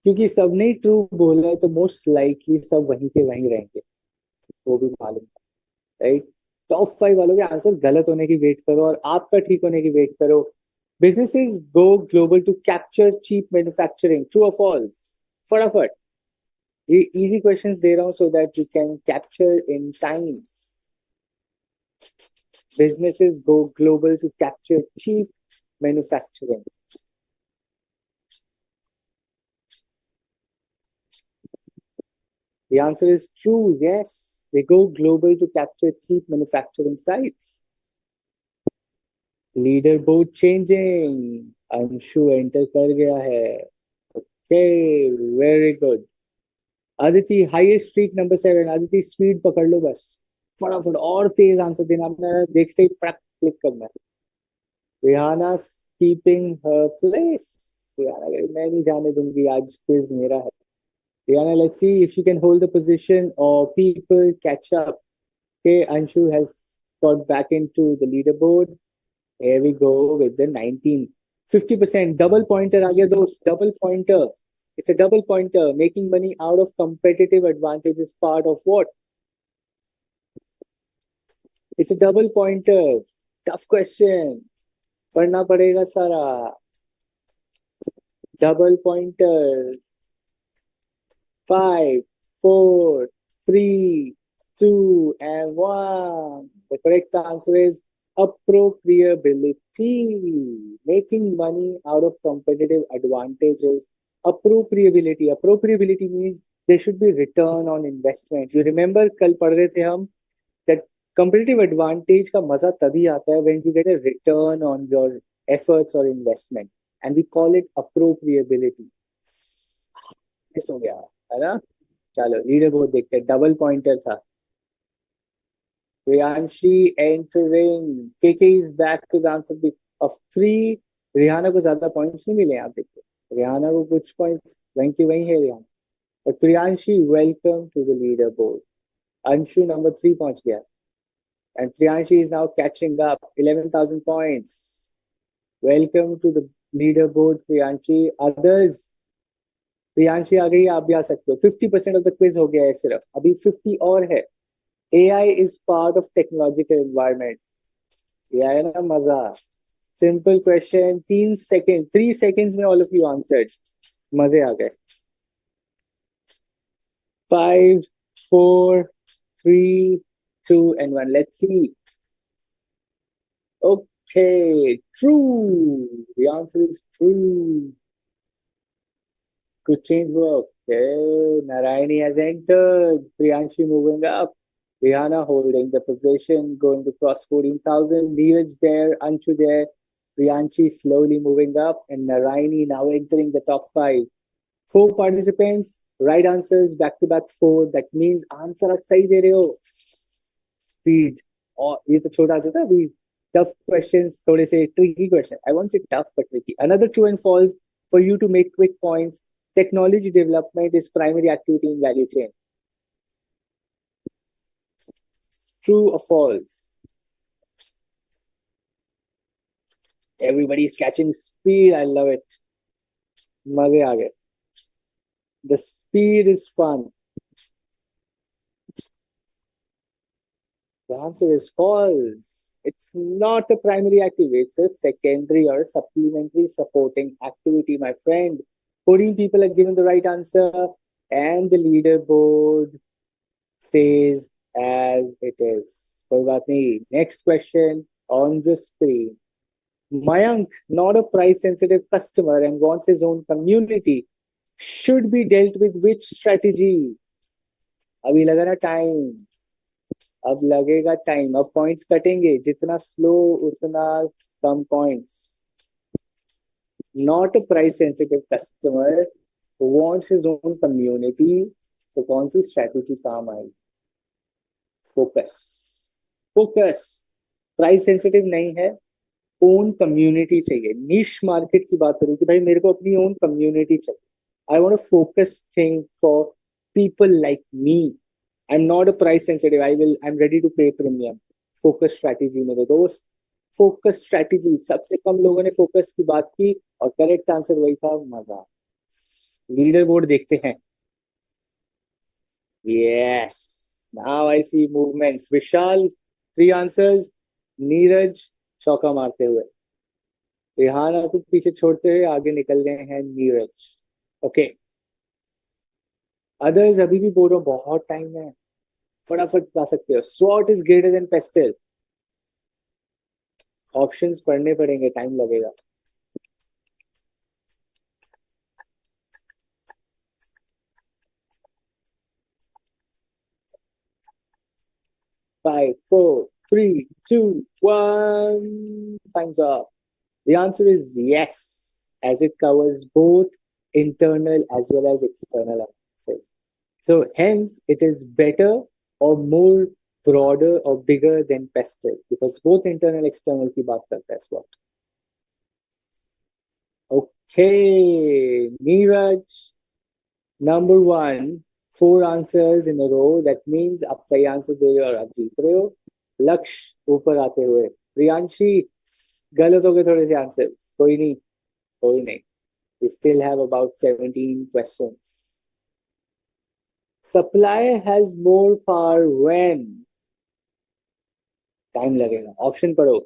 क्योंकि सबने ट्रू बोला है तो मोस्ट लाइकली सब वहीं के वहीं रहेंगे, वो भी मालूम है, राइट. टॉप 5 वालों के आंसर गलत होने की वेट करो और आपका ठीक होने की वेट करो. Businesses go global to capture cheap manufacturing. True और फॉल्स? फटाफट. ये इजी क्वेश्चंस दे रहा हूं so that you can capture in time. Businesses go global to capture cheap manufacturing. The answer is true. Yes, they go global to capture cheap manufacturing sites. Leaderboard changing. Anshu enter कर गया है. Okay, very good. Aditi, highest streak number 7. Aditi, speed पकड़ लो बस. फटाफट और तेज answer देना, मैं देखते ही क्लिक करना है. Rihanna keeping her place. यार मैं नहीं जाने दूंगी, आज क्विज मेरा है. Rihanna, let's see if she can hold the position or people catch up. Okay, Anshu has got back into the leaderboard. Here we go with the 19. 50%. Double pointer aa gaya dost. Double pointer. It's a double pointer. Making money out of competitive advantage is part of what? It's a double pointer. Tough question. पढ़ना पड़ेगा सारा. Double pointer. 5, 4, 3, 2, and 1. The correct answer is appropriability. Making money out of competitive advantages. Appropriability. Appropriability means there should be return on investment. You remember कल पढ़ रहे थे हम that competitive advantage का मजा तभी आता है when you get a return on your efforts or investment, and we call it appropriability. Miss हो गया है ना. चलो लीडर बोर्ड देखते हैं. डबल पॉइंटर था. Priyanshi entering. KK is back to the answer of 3. Rihana को ज्यादा पॉइंट्स नहीं मिले. आप देखते रिहाना को कुछ पॉइंट्स वहीं की वहीं है रिहाना. और Priyanshi welcome to the leaderboard. Anshu number 3 पहुंच गया and Priyanshi is now catching up 11,000 points. Welcome to the leaderboard Priyanshi. Others, Priyanshi आ गई, आप भी आ सकते हो. 50% ऑफ द क्विज हो गया है सिर्फ, अभी 50 और है. AI is part of technological environment. ये आया ना मजा. Simple question. 3 सेकेंड्स में ऑल ऑफ यू आंसर्ड. मजे आ गए. 5, 4, 3, 2 and 1. Let's see. Okay, true. The answer is true. Good change work. Okay, Narayani has entered. Priyanshi moving up. Rihanna holding the position, going to cross 14,000. Neeraj there, Anshu there. Priyanshi slowly moving up, and Narayani now entering the top five. Four participants, right answers back to back four. That means answer आप सही दे रहे हो. Speed. और ये तो छोटा सा था अभी. Tough questions, थोड़े से tricky question. I won't say tough but tricky. Another true and false for you to make quick points. Technology development is primary activity in value chain. True or false? Everybody's catching speed. I love it. मजे आ गए. The speed is fun. The answer is false. It's not a primary activity. It's a secondary or a supplementary supporting activity, my friend. 14 people are given the right answer, and the leaderboard stays as it is. कोई बात नहीं. Next question on the screen. Mayank, not a price-sensitive customer and wants his own community, should be dealt with which strategy? अभी लगा ना time. अब लगेगा time. अब points कटेंगे. जितना स्लो उतना कम points. Not a price-sensitive customer who wants his own community. तो कौन सी स्ट्रेटेजी काम आएगी? फोकस. फोकस. प्राइस सेंसिटिव नहीं है. ओन कम्युनिटी चाहिए. निश मार्केट की बात करूं कि भाई मेरे को अपनी ओन कम्युनिटी चाहिए. I want a focus thing for people like me. I am not a price sensitive. I am ready to pay premium. Focus strategy मेरे दोस्त. Focus strategy. सबसे कम लोगों ने फोकस की बात की और करेक्ट आंसर वही था. मजा. लीडर बोर्ड देखते हैं. Yes. Now I see movements. Vishal 3 answers. Neeraj चौका मारते हुए. रिहाना को पीछे छोड़ते हुए आगे निकल गए हैं नीरज. ओके. अदर्स अभी भी बोल रहा हूं बहुत टाइम है. फटाफट ला सकते हो. स्वॉट is greater than PESTLE. Options पढ़ने पड़ेंगे. टाइम लगेगा. 5, 4, 3, 2, 1. Time's up. The answer is yes, as it covers both internal as well as external analysis. So hence it is better or more broader or bigger than pestle because both internal external की बात करता है SWOT. Okay, Neeraj, number 1, 4 answers in a row. That means आप सही answer दे रहे हो और आप जीत रहे हो. लक्ष्य ऊपर आते हुए. प्रियांशी गलत हो गए थोड़े से आंसर्स. कोई नहीं, कोई नहीं. We still have about 17 questions. Supply has more power when. Time लगेगा. ऑप्शन पढ़ो.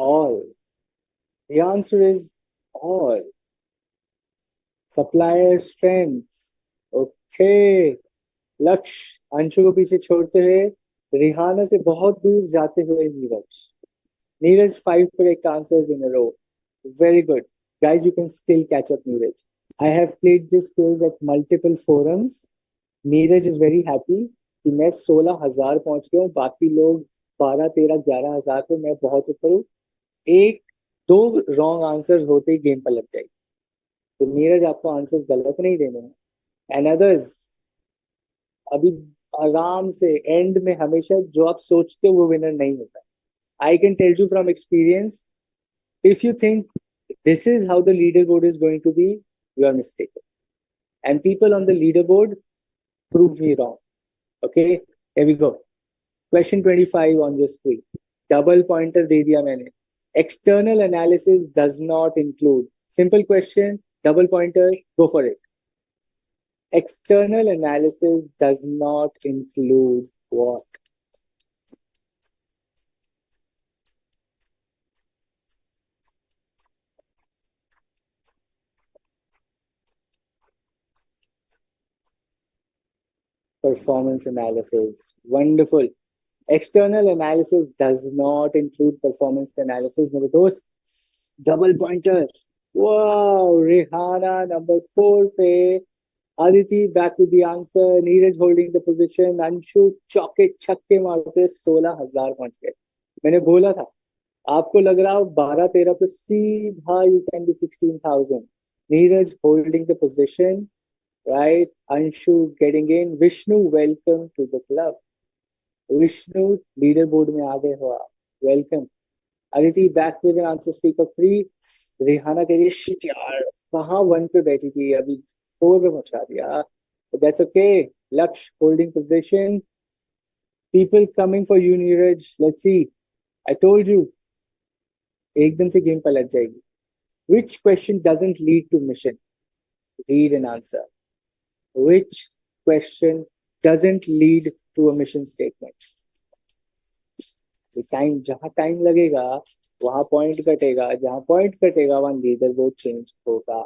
All. The answer is all. Supplier strength. Okay. लक्ष्य अंशु को पीछे छोड़ते हुए रिहाना से बहुत दूर जाते हुए Neeraj. Neeraj, 5 correct answers in a row. Very good. Guys, you can still catch up Neeraj. I have played this quiz at multiple forums. Neeraj is very happy कि मैं 16,000 पहुंच गया हूँ. बाकी लोग 12, 13, 11,000 पे. मैं बहुत ऊपर हूँ. एक दो रॉन्ग आंसर्स होते ही गेम पर लग जाएगी. तो नीरज आपको आंसर्स गलत नहीं देने हैं. एंड अदर्स अभी आराम से एंड में हमेशा जो आप सोचते हो वो विनर नहीं होता. I can tell you from experience, if you think this is how the leaderboard is going to be, you are mistaken. And people on the leaderboard prove me wrong. Okay, here we go. Question 25 on your screen. Double pointer दे दिया मैंने. External analysis does not include. Simple question, double pointer, go for it. External analysis does not include what? Performance analysis. Wonderful. External analysis does not include performance analysis. मेरे दोस्त double pointer. Wow, Rihanna number 4 पे. Aditi back with the answer. Neeraj holding the position. Anshu चौके छक्के मारते 16,000 पहुंच गए. मैंने बोला था आपको लग रहा हो 12-13 पे सीधा you can be 16,000. Neeraj holding the position. Right. Anshu getting in. Vishnu, welcome to the club. Vishnu leader board में आ गए हो आप. Welcome. Aditi back with an answer streak of 3. Rihana कह रही है शिट यार कहाँ 1 पे बैठी थी अभी 4 पे पहुंचा दिया. That's okay. Lakshya holding position. People coming for you Neeraj. Let's see. I told you एकदम से गेम पलट जाएगी. Which question doesn't lead to mission? Read an answer. Which question doesn't lead to a mission statement? Time जहां time लगेगा वहां point कटेगा. जहां point कटेगा वहां लीडर बोर्ड चेंज होगा.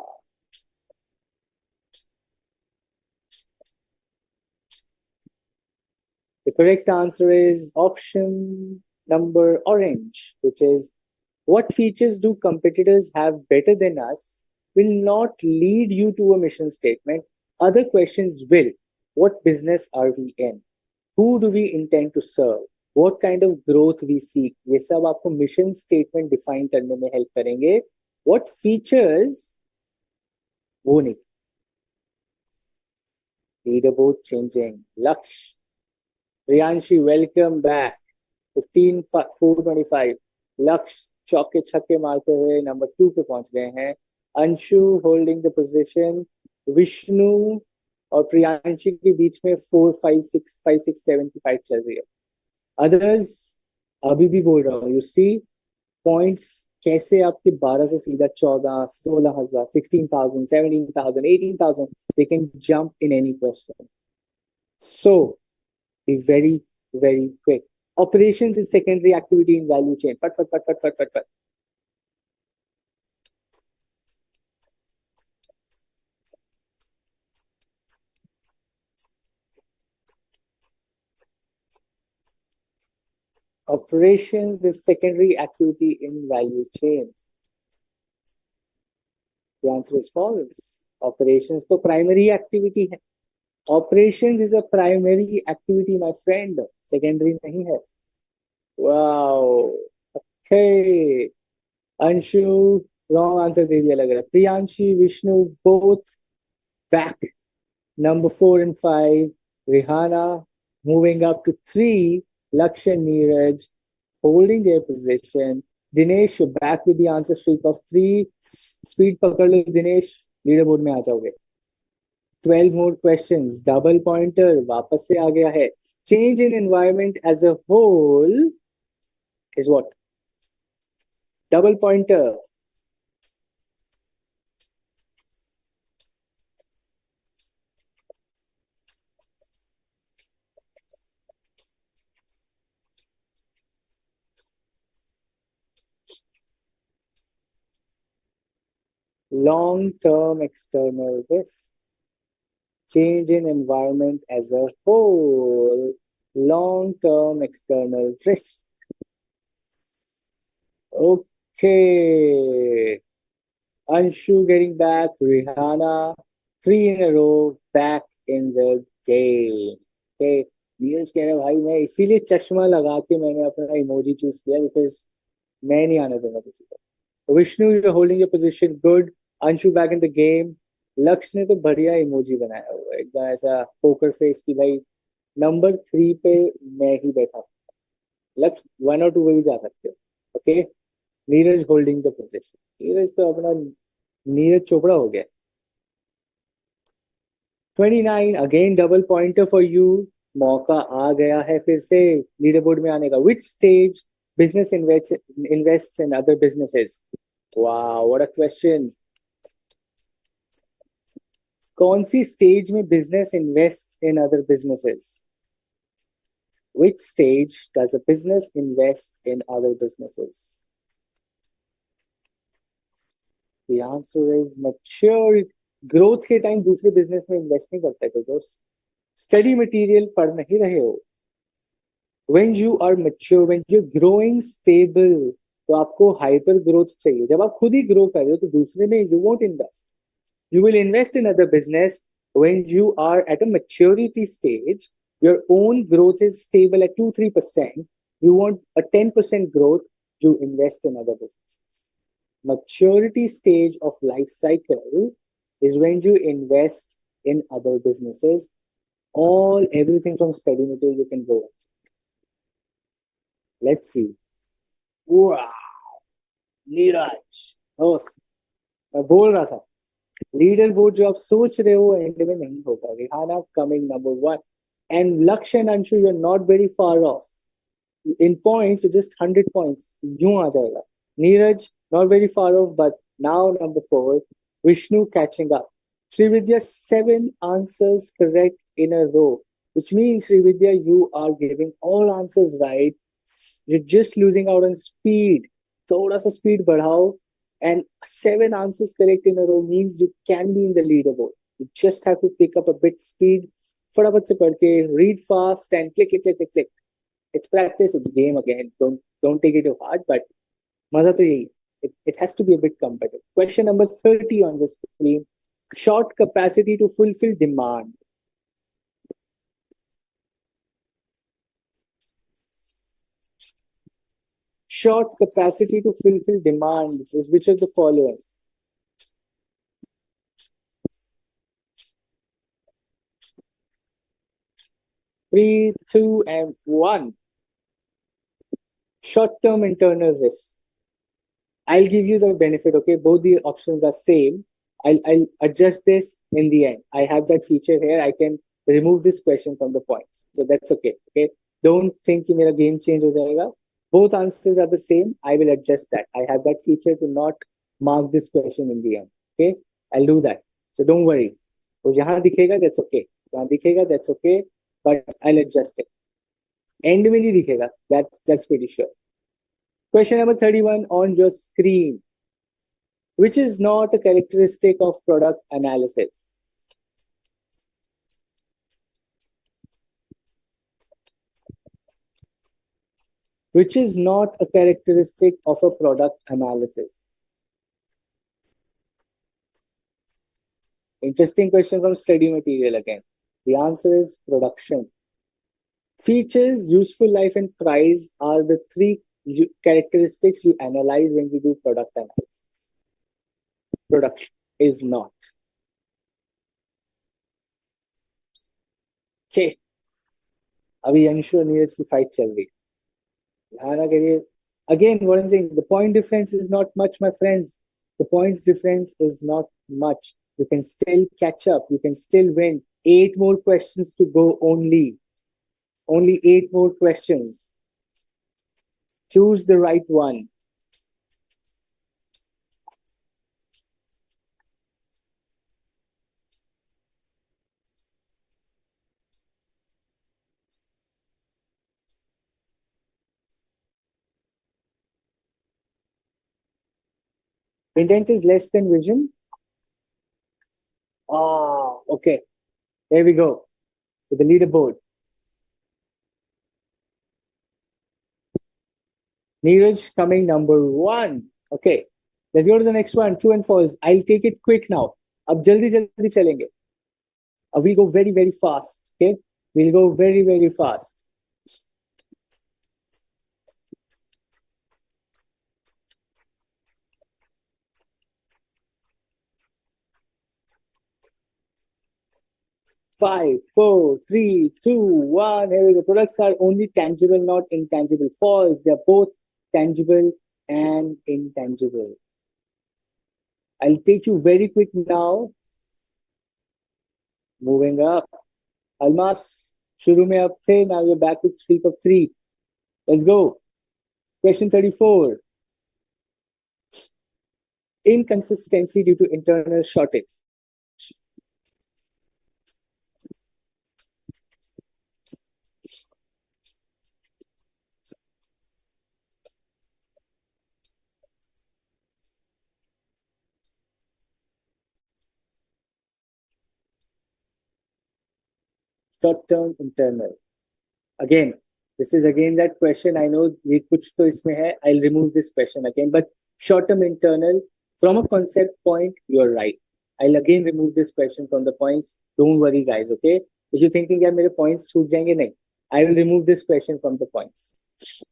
The correct answer is option number orange, which is what features do competitors have better than us will not lead you to a mission statement. Other questions will. What business are we in? Who do we intend to serve? What kind of growth we seek? ये सब आपको mission statement define करने में help करेंगे. What features वो नहीं. Leaderboard changing. Laksh. Riyanshi, welcome back. 15,425. लक्ष्य चौके छक्के मारते हुए नंबर 2 पे पहुंच गए हैं. Anshu holding the position. Vishnu और प्रियांशी के बीच में 4, 5, 6, 5, 6, 7 की फाइट चल रही है. अदर्स अभी भी बोल रहा हूँ. यू सी पॉइंट्स कैसे आपके 12 से सीधा 14, 16,000, 16,000, 17,000, 18,000. They can jump in any question. So be very quick. Operations is secondary activity in value chain. Fat. Operations is secondary activity in value chain. The answer is false. Operations तो primary activity है. Operations is a primary activity, my friend. Secondary नहीं है. Wow. Okay. Anshu, wrong answer दे दिया लग रहा है. Priyanshi, Vishnu, both back. Number 4 and 5. Rihanna moving up to 3. Lakshya, Neeraj holding their position. Dinesh back with the answer streak of 3. Speed पकड़ लो Dinesh. Leaderboard में आ जाओगे. 12 more questions. Double pointer वापस से आ गया है. Change in environment as a whole is what? Double pointer. Long-term external risk. Change in environment as a whole. Long-term external risk. Okay. Anshu getting back. Rihanna. 3 in a row. Back in the game. Okay. Neeraj कह रहे भाई मैं इसीलिए चश्मा लगा के मैंने अपना इमोजी चूज किया बिकॉज मैं नहीं आने दूंगा किसी को. Vishnu you holding your position good. Anshu back in the game. लक्ष्य ने तो बढ़िया इमोजी बनाया हुआ है एकदम ऐसा पोकर फेस की भाई. नंबर 3 पे मैं ही बैठा. लक्ष्य 1 और 2 पे भी जा सकते हो. Okay. Neeraj holding the position. Neeraj तो अपना नीरज चोपड़ा हो गया. 29 again double pointer for you. मौका आ गया है फिर से लीडर बोर्ड में आने का. Which stage business invest in other businesses? वाह व्हाट अ क्वेश्चन. कौन सी स्टेज में business invest in other businesses? Which stage does a business invest in other businesses? The answer is mature. Growth के time दूसरे business में invest नहीं करता है दोस्त. स्टडी मटेरियल पढ़ नहीं रहे हो, when you are mature, when you're growing stable, तो आपको हाइपर ग्रोथ चाहिए. जब आप खुद ही ग्रो कर रहे हो तो दूसरे में you won't invest. You will invest in other business when you are at a maturity stage. Your own growth is stable at 2-3%. You want a 10% growth, you invest in other business. Maturity stage of life cycle is when you invest in other businesses. All everything from study material you can go. Let's see. Wow, Neeraj दोस्त, मैं बोल रहा था leader board जो आप सोच रहे हो एंड में नहीं होगा. Rihana coming number 1 and Lakshya and Anshu, you are not very far off in points. You just 100 points यूं आ जाएगा. Neeraj not very far off, but now number 4, Vishnu catching up. Srividya 7 answers correct in a row, which means Srividya you are giving all answers right. You're just losing out on speed. थोड़ा सा speed बढ़ाओ, and 7 answers correct in a row means you can be in the leaderboard. You just have to pick up a bit speed. फटाफट से पढ़ के read fast and click click click click click. It's practice, it's game again. Don't take it too hard, but maza to yahi. It has to be a bit competitive. Question number 30 on the screen. Short capacity to fulfill demand. Short capacity to fulfill demand is which of the following? Three, two, and one. Short-term internal risk. I'll give you the benefit, okay? Both the options are same. I'll adjust this in the end. I have that feature here. I can remove this question from the points. So that's okay, okay? Don't think कि मेरा game change हो जाएगा. Both answers are the same. I will adjust that. I have that feature to not mark this question in the end, okay? I'll do that. So don't worry. तो यहाँ दिखेगा, that's okay. यहाँ दिखेगा, that's okay. But I'll adjust it. End में नहीं दिखेगा. That's pretty sure. Question number 31 on your screen. Which is not a characteristic of product analysis? Which is not a characteristic of a product analysis? Interesting question from study material again. The answer is production. Features, useful life, and price are the 3 characteristics you analyze when you do product analysis. Production is not. Okay. अभी अंशु और नीरज की fight चल रही है. Again, what I'm saying, the point difference is not much, my friends. The points difference is not much. You can still catch up. You can still win. 8 more questions to go only. Only 8 more questions. Choose the right one. Intent is less than vision. Oh, okay. There we go. With the leaderboard. Neeraj coming number 1. Okay. Let's go to the next one. True and false. I'll take it quick now. अब जल्दी जल्दी चलेंगे. We'll go very, very fast. Okay. We'll go very, very fast. Five, four, three, two, one. Here we go. Products are only tangible, not intangible. False. They're both tangible and intangible. I'll take you very quick now. Moving up. Almas, shuru mein up the. Now you're back with streak of 3. Let's go. Question 34. Inconsistency due to internal shortage. Short-term internal. Again, this is again that question. I know ये कुछ तो इसमें है. I'll remove this question again. But short-term internal, from a concept point, you're right. I'll again remove this question from the points. Don't worry, guys. Okay. If you're thinking यार मेरे points छूट जाएंगे नहीं, I will remove this question from the points.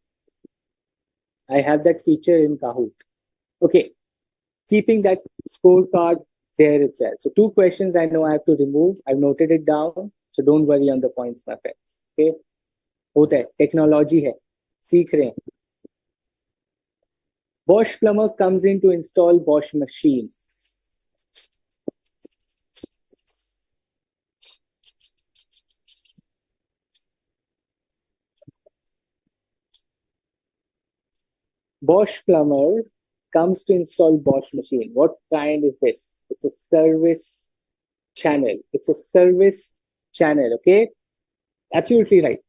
I have that feature in Kahoot. Okay. Keeping that scorecard there itself. So 2 questions I know I have to remove. I've noted it down. So don't worry on the points, my friends. Okay. होता है, technology है, सीख रहे हैं. Bosch plumber comes in to install Bosch machine. Bosch plumber comes to install Bosch machine. What kind is this? It's a service channel. It's a service channel. Okay. Absolutely right.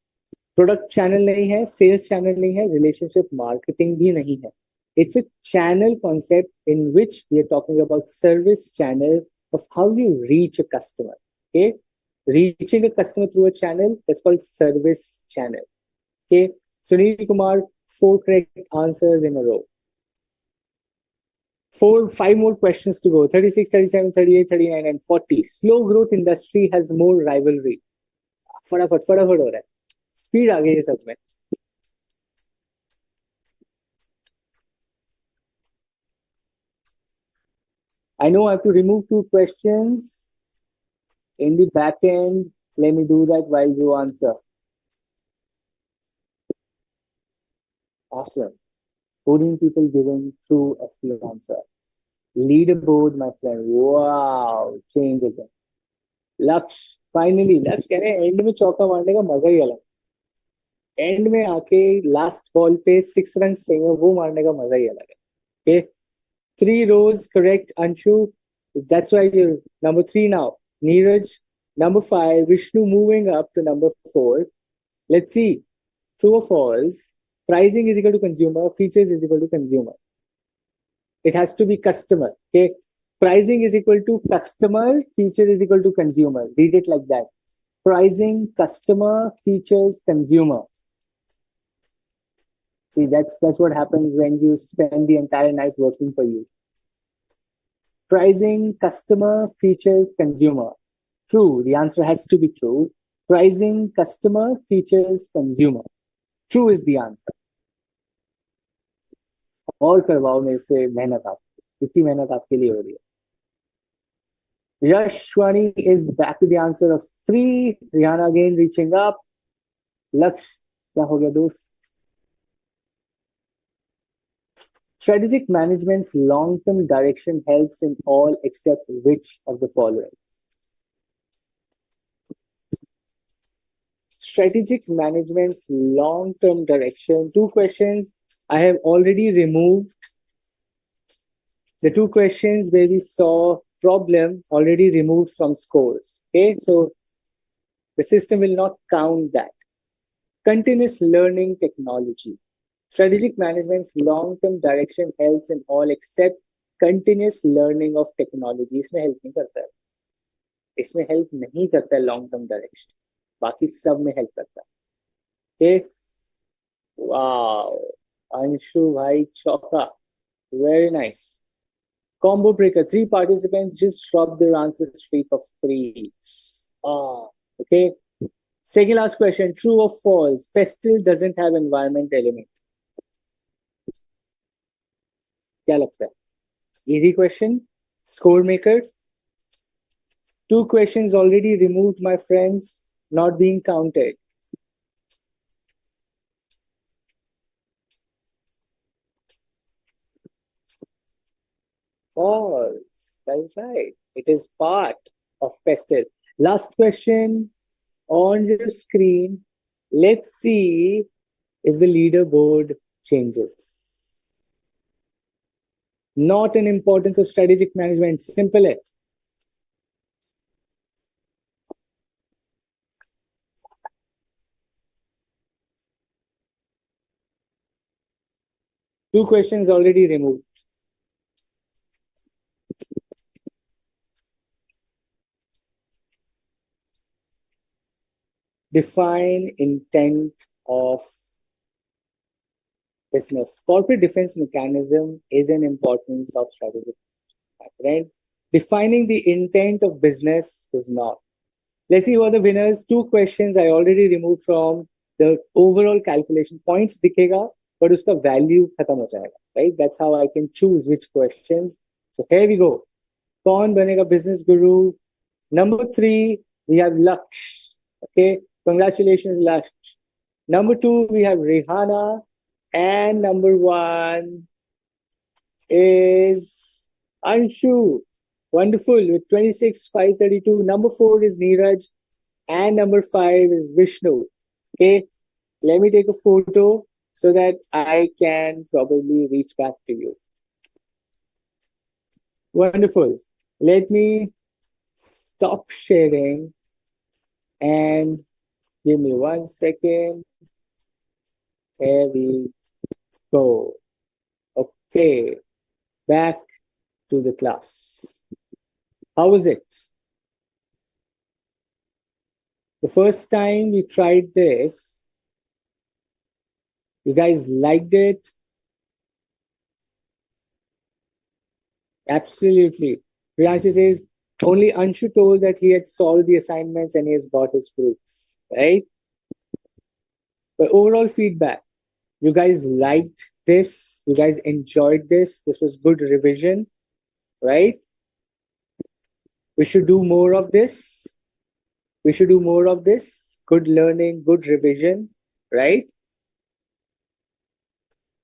Product channel नहीं है, sales channel नहीं है, relationship marketing भी नहीं है. It's a channel concept in which we are talking about service channel of how you reach a customer. Okay, reaching a customer through a channel, that's called service channel. Okay, Sunil Kumar, 4 correct answers in a row. 5 more questions to go. 36, 37, 38, 39 and 40. Slow growth industry has more rivalry. फटाफट हो रहा है. Speed आ गई है सब में. I know I have to remove 2 questions in the back end. Let me do that while you answer. Awesome. 14 people giving true excellent answer. Leaderboard, my friend. Wow. Change again. Laksh. Finally, Laksh कह रहे हैं and में चौका मारने का मजा ही अलग. And में आके लास्ट बॉल पे 6 रन चाहिए, वो मारने का मजा ही अलग है. Okay. 3 rows correct, Anshu. That's why you're number 3 now. Neeraj, number 5. Vishnu moving up to number 4. Let's see. True or false? Pricing is equal to consumer. Features is equal to consumer. It has to be customer. Okay. Pricing is equal to customer. Feature is equal to consumer. Read it like that. Pricing, customer, features, consumer. See, that's what happens when you spend the entire night working for you. Pricing, customer, features, consumer. True. The answer has to be true. Pricing, customer, features, consumer. True is the answer. और करवाओ मेरे से मेहनत आप. इतनी मेहनत आपके लिए हो रही है. Yashwani is back to the answer of 3. Rihanna again reaching up. Laksh, क्या हो गया दोस्त? Strategic management's long-term direction helps in all except which of the following? Strategic management's long-term direction. 2 questions. I have already removed the 2 questions where we saw problem already removed from scores. Okay, so the system will not count that. Continuous learning technology. Strategic management's long-term direction helps in all except continuous learning of technology. इसमें help नहीं करता है. इसमें help नहीं करता है long-term direction. बाकी सब में help करता है. Okay. Wow. Anshu bhai chauka. Very nice. Combo breaker. 3 participants just dropped their answer streak of 3. Okay. Second last question. True or false? Pestle doesn't have environment element. क्या लगता है? Easy question. Score maker. 2 questions already removed, my friends. Not being counted. False. That's right. It is part of pestle. Last question on your screen. Let's see if the leaderboard changes. Not an importance of strategic management. Simple है. Two questions already removed. define intent of business. Corporate defense mechanism is an importance of strategic, right? Defining the intent of business is not. Let's see who are the winners. Two questions I already removed from the overall calculation. Points दिखेगा, but उसका value खत्म हो जाएगा, right? That's how I can choose which questions. So here we go. कौन बनेगा business guru? Number 3, we have Laksh. Okay, congratulations, Laksh. Number 2, we have Rihanna. And number 1 is Anshu. Wonderful, with 26,532. Number 4 is Neeraj. And number 5 is Vishnu. Okay, let me take a photo so that I can probably reach back to you. Wonderful. Let me stop sharing and give me 1 second. Here we go. Okay, back to the class. How was it? The first time we tried this, you guys liked it? Absolutely. Priyanshu says, only Anshu told that he had solved the assignments and he has got his fruits, right? But overall feedback, you guys liked this, you guys enjoyed this, this was good revision, right? We should do more of this. We should do more of this. Good learning, good revision, right?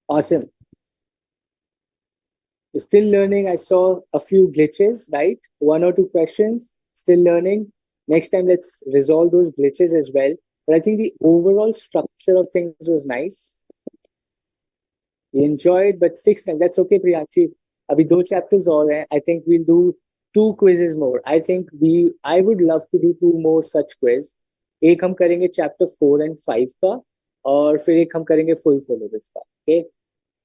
Awesome. You're still learning. I saw a few glitches, right? 1 or 2 questions, still learning. Next time, let's resolve those glitches as well. But I think the overall structure of things was nice. We enjoyed, but 6, and that's okay, Priyanshi. Abhi 2 chapters और हैं. I think we'll do 2 quizzes more. I would love to do 2 more such quiz. एक हम करेंगे chapter 4 and 5 का, और फिर एक हम करेंगे full syllabus का. Okay.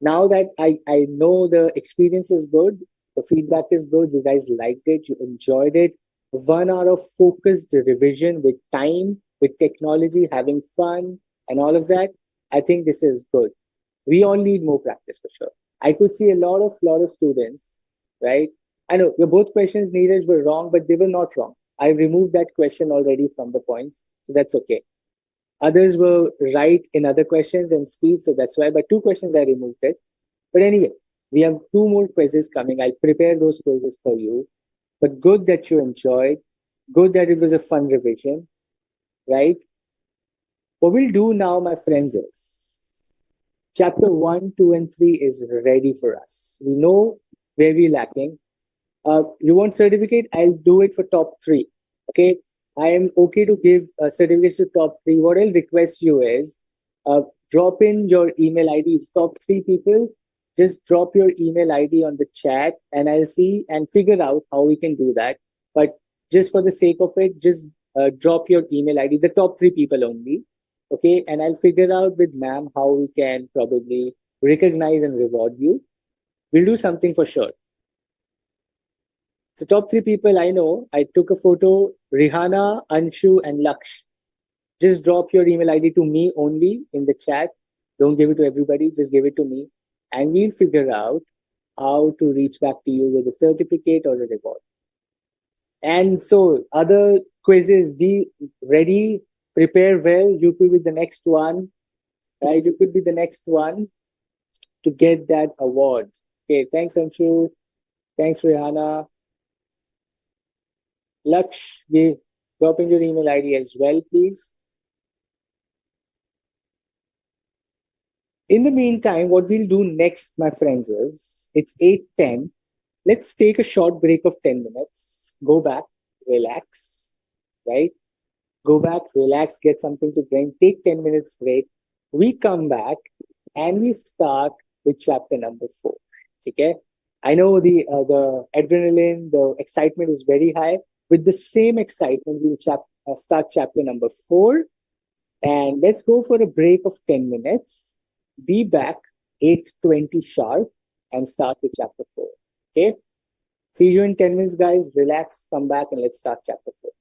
Now that I know the experience is good, the feedback is good, you guys liked it, you enjoyed it. 1 hour of focused revision with time, with technology, having fun, and all of that. I think this is good. We all need more practice for sure. I could see a lot of students, right? I know your both questions, Neeraj, were wrong, but they were not wrong. I removed that question already from the points, so that's okay. Others were right in other questions and speed, so that's why. But 2 questions I removed it. But anyway, we have 2 more quizzes coming. I'll prepare those quizzes for you. But good that you enjoyed. Good that it was a fun revision, right? What we'll do now, my friends, is chapter 1, 2, and 3 is ready for us. We know where we're lacking. You want certificate? I'll do it for top 3. Okay. I am okay to give certificates to top 3. What I'll request you is drop in your email IDs. Top 3 people, just drop your email ID on the chat and I'll see and figure out how we can do that. But just for the sake of it, just drop your email ID, the top 3 people only. Okay. And I'll figure out with ma'am how we can probably recognize and reward you. We'll do something for sure. So top 3 people I know, I took a photo, Rihanna, Anshu, and Laksh. Just drop your email ID to me only in the chat. Don't give it to everybody, just give it to me. And we'll figure out how to reach back to you with a certificate or a reward. And so other quizzes, be ready, prepare well. You could be the next one, right? You could be the next one to get that award. Okay, thanks Anshu. Thanks Rihanna. Laksh, drop in your email ID as well, please. In the meantime, what we'll do next, my friends, is it's 8:10. Let's take a short break of 10 minutes. Go back, relax, right? Go back, relax, get something to drink, take 10 minutes break. We come back and we start with chapter number 4. Okay? I know the adrenaline, the excitement is very high. With the same excitement, we'll start chapter number 4. And let's go for a break of 10 minutes. Be back 8:20 sharp and start with chapter 4. Okay? See you in 10 minutes, guys. Relax, come back, and let's start chapter 4.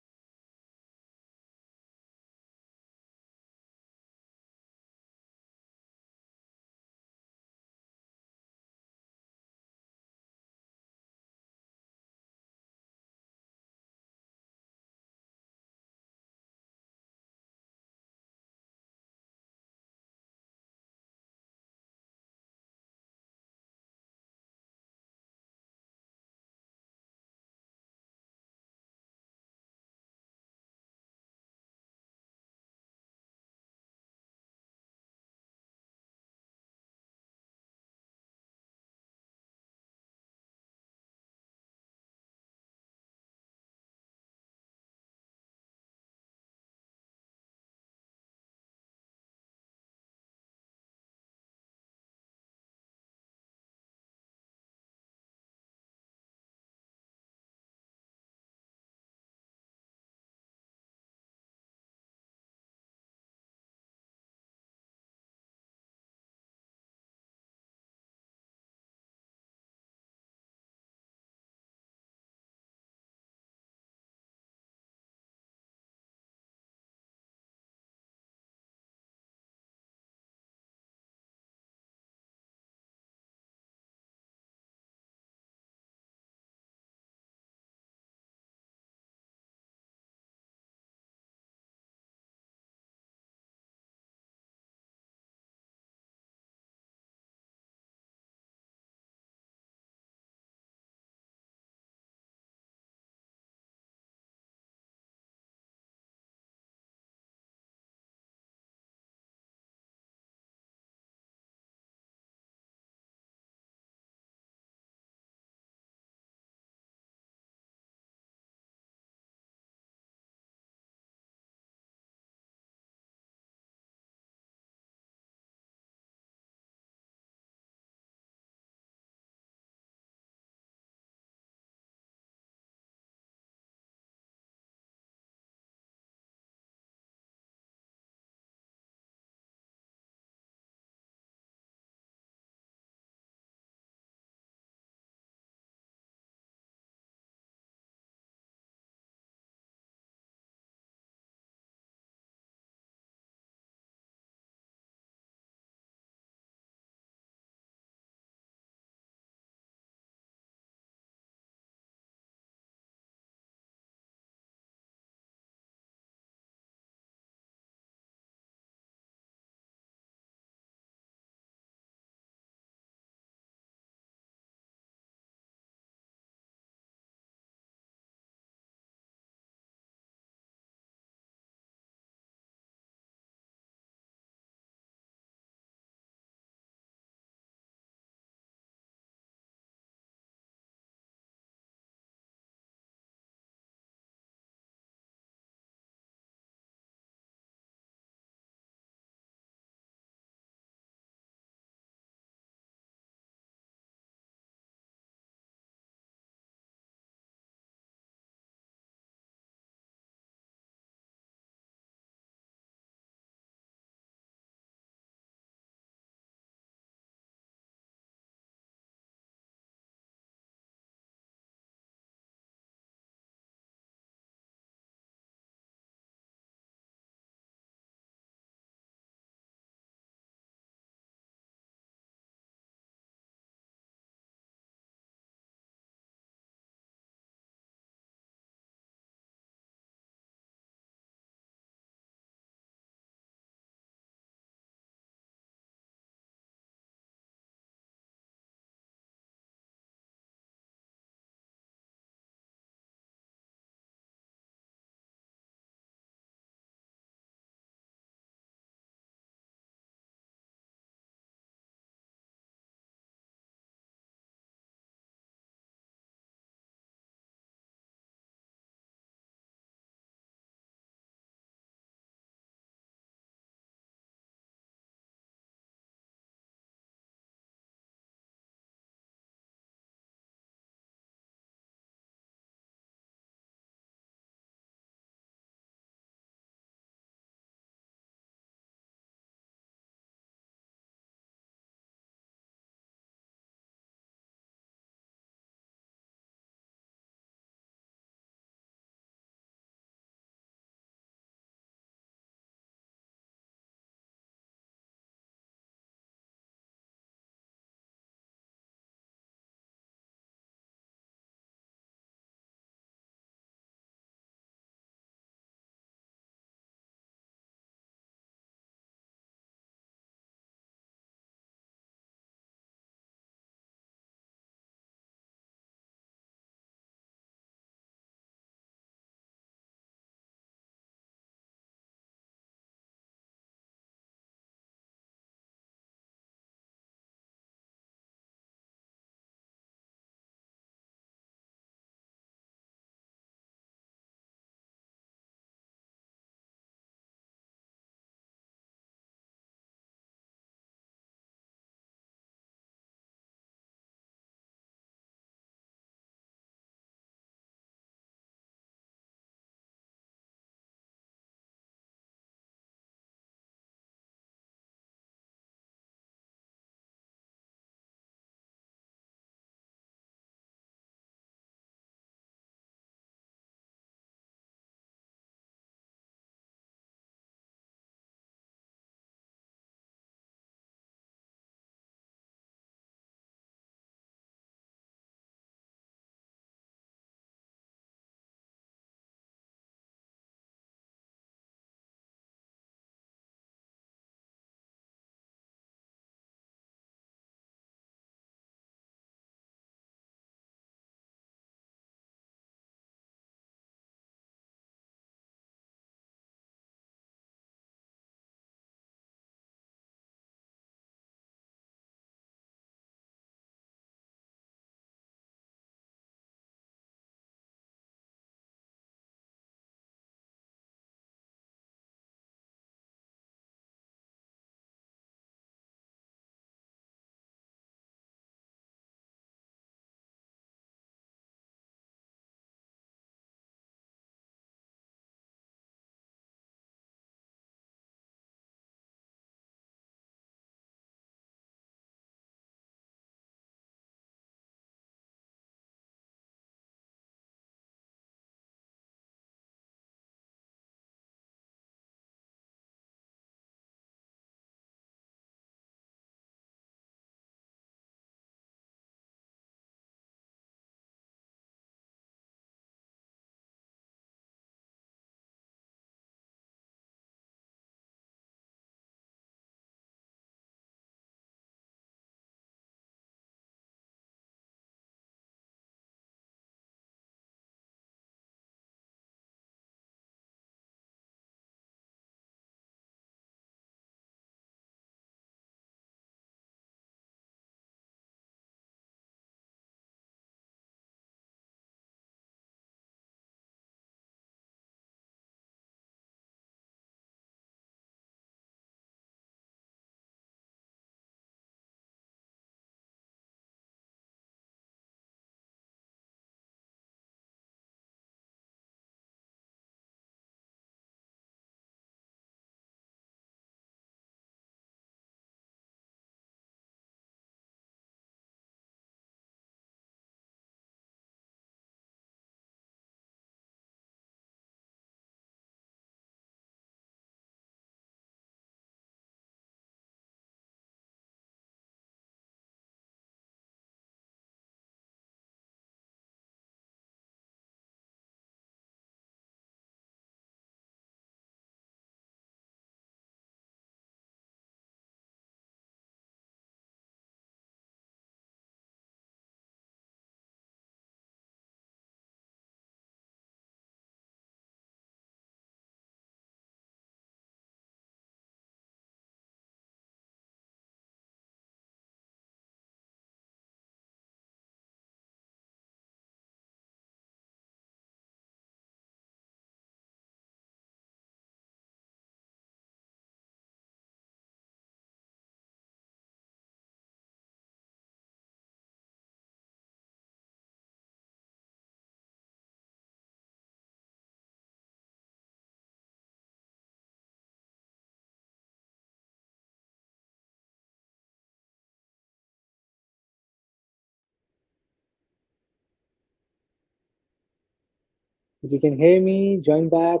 If you can hear me, join back.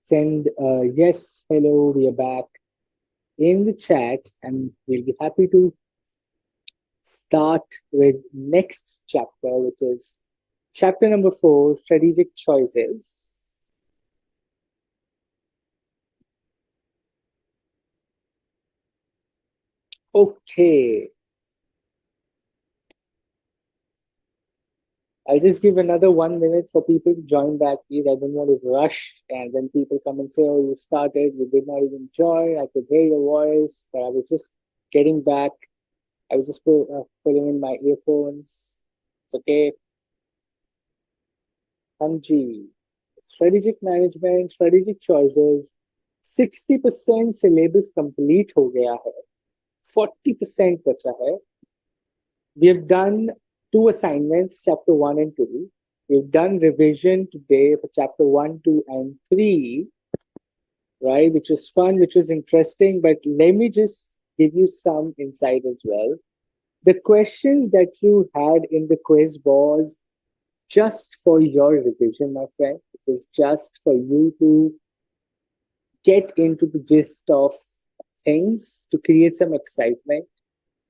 Send yes, hello, we are back in the chat, and we'll be happy to start with next chapter, which is chapter number 4, strategic choices. Okay, I'll just give another 1 minute for people to join back, please. I don't want to rush, and then people come and say, "Oh, you started, you did not even join. I could hear your voice, but I was just getting back. I was just putting in my earphones." It's okay. Hanji. Strategic management, strategic choices. 60% syllabus complete हो गया है. 40% बचा है. We have done 2 assignments, chapter 1 and 2. We've done revision today for chapter 1, 2, and 3, right? Which was fun, which was interesting. But let me just give you some insight as well. The questions that you had in the quiz was just for your revision, my friend. It was just for you to get into the gist of things, to create some excitement,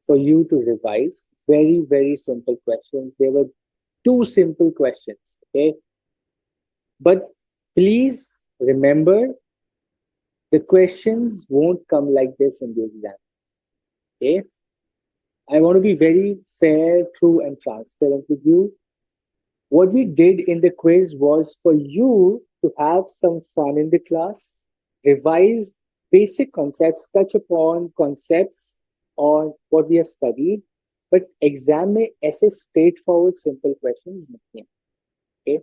for you to revise. Very, very simple questions. They were 2 simple questions, okay? But please remember, the questions won't come like this in the exam, okay? I want to be very fair, true, and transparent with you. What we did in the quiz was for you to have some fun in the class, revise basic concepts, touch upon concepts on what we have studied, but exam में ऐसे straightforward simple questions नहीं हैं. Okay?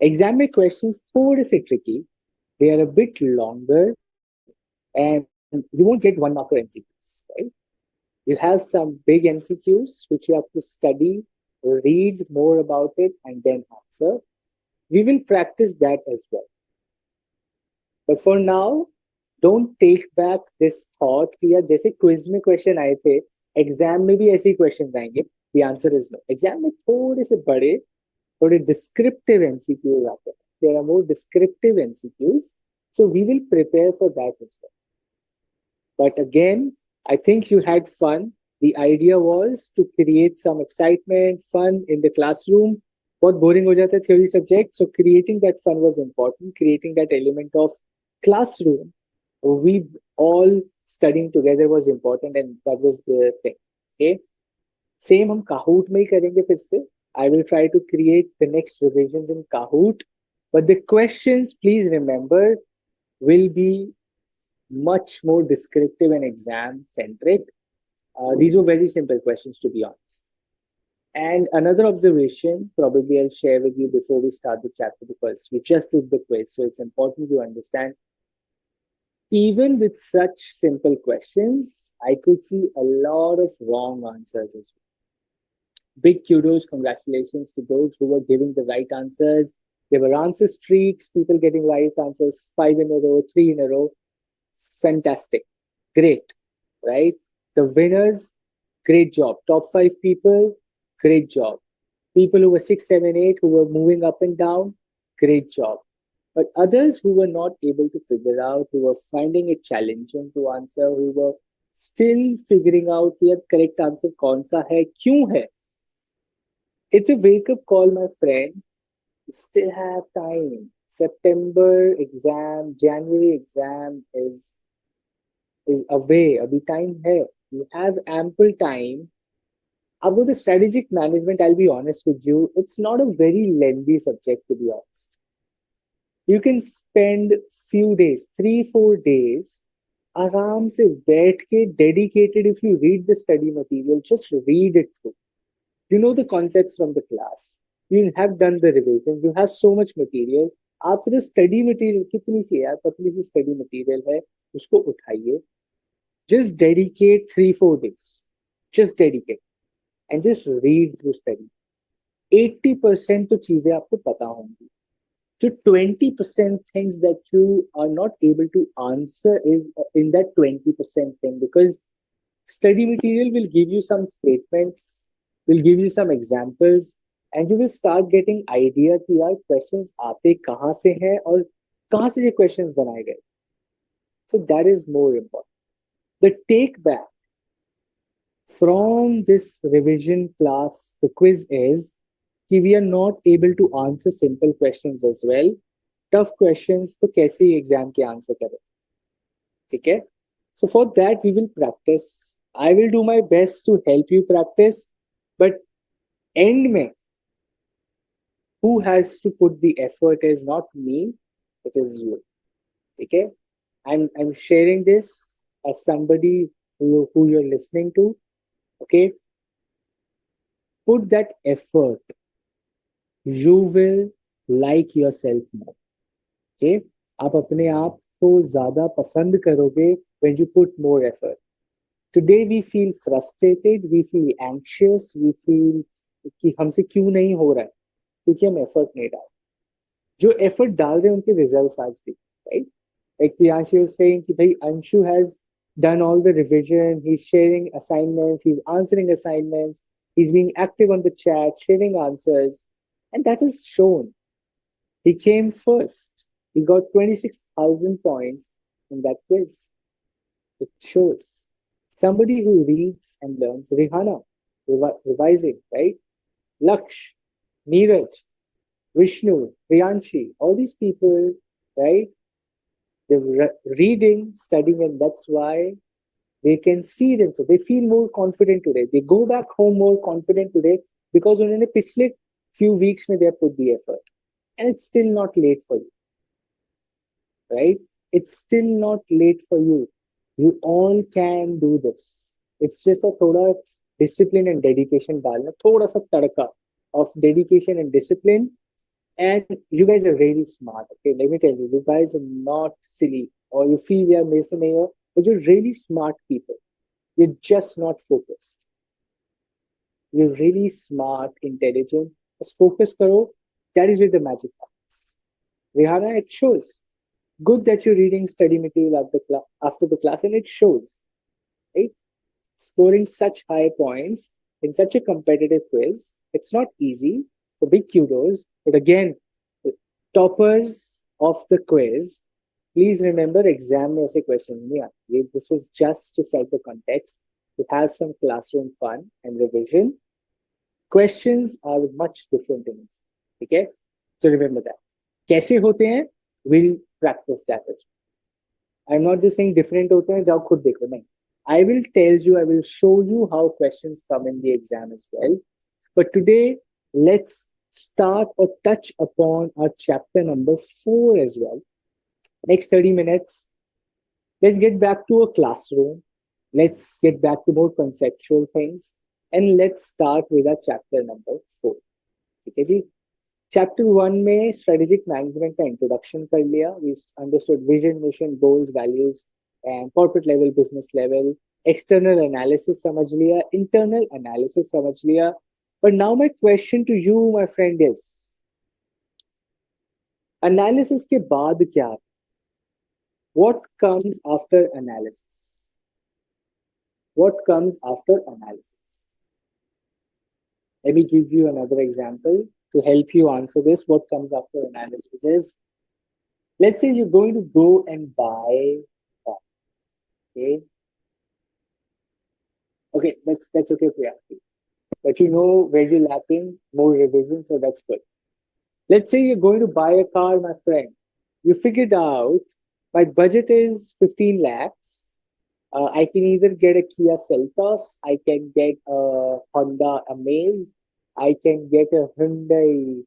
Exam में questions थोड़े से tricky, they are a bit longer, and you won't get 1 marker MCQs, right? You have some big MCQs which you have to study, read more about it, and then answer. We will practice that as well. But for now, don't take back this thought कि यार जैसे quiz में question आए थे, exam में भी ऐसे ही questions आएंगे. The answer is no. Exam में थोड़े से बड़े, थोड़े descriptive MCQs आते हैं. There are more descriptive MCQs, so we will prepare for that as well. But again, I think you had fun. The idea was to create some excitement, fun in the classroom. बहुत boring हो जाता है theory subject, so creating that fun was important. Creating that element of classroom, we all studying together was important, and that was the thing. Okay, same हम Kahoot में ही करेंगे फिर से. I will try to create the next revisions in Kahoot, but the questions, please remember, will be much more descriptive and exam centric. These were very simple questions, to be honest. And another observation, probably I'll share with you before we start the chapter, because we just did the quiz, so it's important you understand. Even with such simple questions, I could see a lot of wrong answers as well. Big kudos, congratulations to those who were giving the right answers. There were answer streaks, people getting right answers 5 in a row, 3 in a row. Fantastic. Great, right? The winners, great job. Top 5 people, great job. People who were 6, 7, 8, who were moving up and down, great job. But others who were not able to figure out, who were finding it challenging to answer, who were still figuring out the correct answer kaun sa hai, kyun hai. It's a wake-up call, my friend. You still have time. September exam, January exam is away. Abhi time hai. You have ample time. About the strategic management, I'll be honest with you, it's not a very lengthy subject, to be honest. You can spend few days, 3-4 days, आराम से बैठ के dedicated. If you read the study material, just read it through. You know the concepts from the class. You have done the revision. You have so much material. आप सिर्फ study material, कितनी सी यार पतली सी study material है, उसको उठाइए. Just dedicate 3-4 days. Just dedicate. And just read through study. 80% तो चीजें आपको पता होंगी. So 20% things that you are not able to answer is in that 20% thing, because study material will give you some statements, will give you some examples, and you will start getting idea कि यार questions आते कहाँ से हैं और कहाँ से ये questions बनाए गए. So that is more important. The take back from this revision class, the quiz is कि we are not able to answer simple questions as well. Tough questions तो कैसे ही एग्जाम के आंसर करें. ठीक है. So for that we will practice. I will do my best to help you practice, but end में who has to put the effort is not me, it is you. Okay, I'm sharing this as somebody who you're listening to. Okay, put that effort, you will like yourself more. Okay, आप अपने आप को ज्यादा पसंद करोगे when you put more effort. Today we feel frustrated, we feel anxious, we feel कि हमसे क्यों नहीं हो रहा है, क्योंकि हम एफर्ट नहीं डाल. जो एफर्ट डाल रहे हैं उनके रिजल्ट्स आज दिख, right. Like Priyanshi was saying कि भाई Anshu has done all the revision, he's sharing assignments, he's answering assignments, he's being active on the chat, sharing answers, and that is shown. He came first. He got 26,000 points in that quiz. It shows. Somebody who reads and learns, Rihanna, revising, right? Laksh, Neeraj, Vishnu, Priyanshi, all these people, right? They're reading, studying, and that's why they can see them. So they feel more confident today. They go back home more confident today because in the past few weeks they have put the effort. And it's still not late for you, right? It's still not late for you. You all can do this. It's just a thoda discipline and dedication dalna, thoda sa tadka of dedication and discipline. And you guys are really smart. Okay, let me tell you, you guys are not silly or you feel we are missing here, but you're really smart people. You're just not focused. You're really smart, intelligent. Just focus karo. That is where the magic happens. Rihanna, it shows. Good that you're reading study material after the class, and it shows. Right? Scoring such high points in such a competitive quiz, it's not easy. So big kudos. But again, toppers of the quiz, please remember exam में ऐसे question नहीं आते. This was just to set the context, to have some classroom fun and revision. Questions are much different in it. Okay? So remember that. कैसे होते हैं? We'll practice that as well. I'm not just saying different होते हैं, जाओ खुद देखो. नहीं. I will tell you, I will show you how questions come in the exam as well. But today, let's start or touch upon our chapter number 4 as well. Next 30 minutes, let's get back to a classroom. Let's get back to more conceptual things. And let's start with our chapter number 4. Okay, ji? Chapter 1 में strategic management का introduction कर लिया. We understood vision, mission, goals, values, and corporate level, business level. External analysis समझ लिया. Internal analysis समझ लिया. But now my question to you, my friend, is analysis के बाद क्या? What comes after analysis? What comes after analysis? Let me give you another example to help you answer this. What comes after analysis is, let's say you're going to go and buy. Okay. Okay, that's okay, Priyanki. But you know where you're lacking more revision, so that's good. Let's say you're going to buy a car, my friend. You figured out my budget is 15 lakhs. I can either get a Kia Seltos, I can get a Honda Amaze, I can get a Hyundai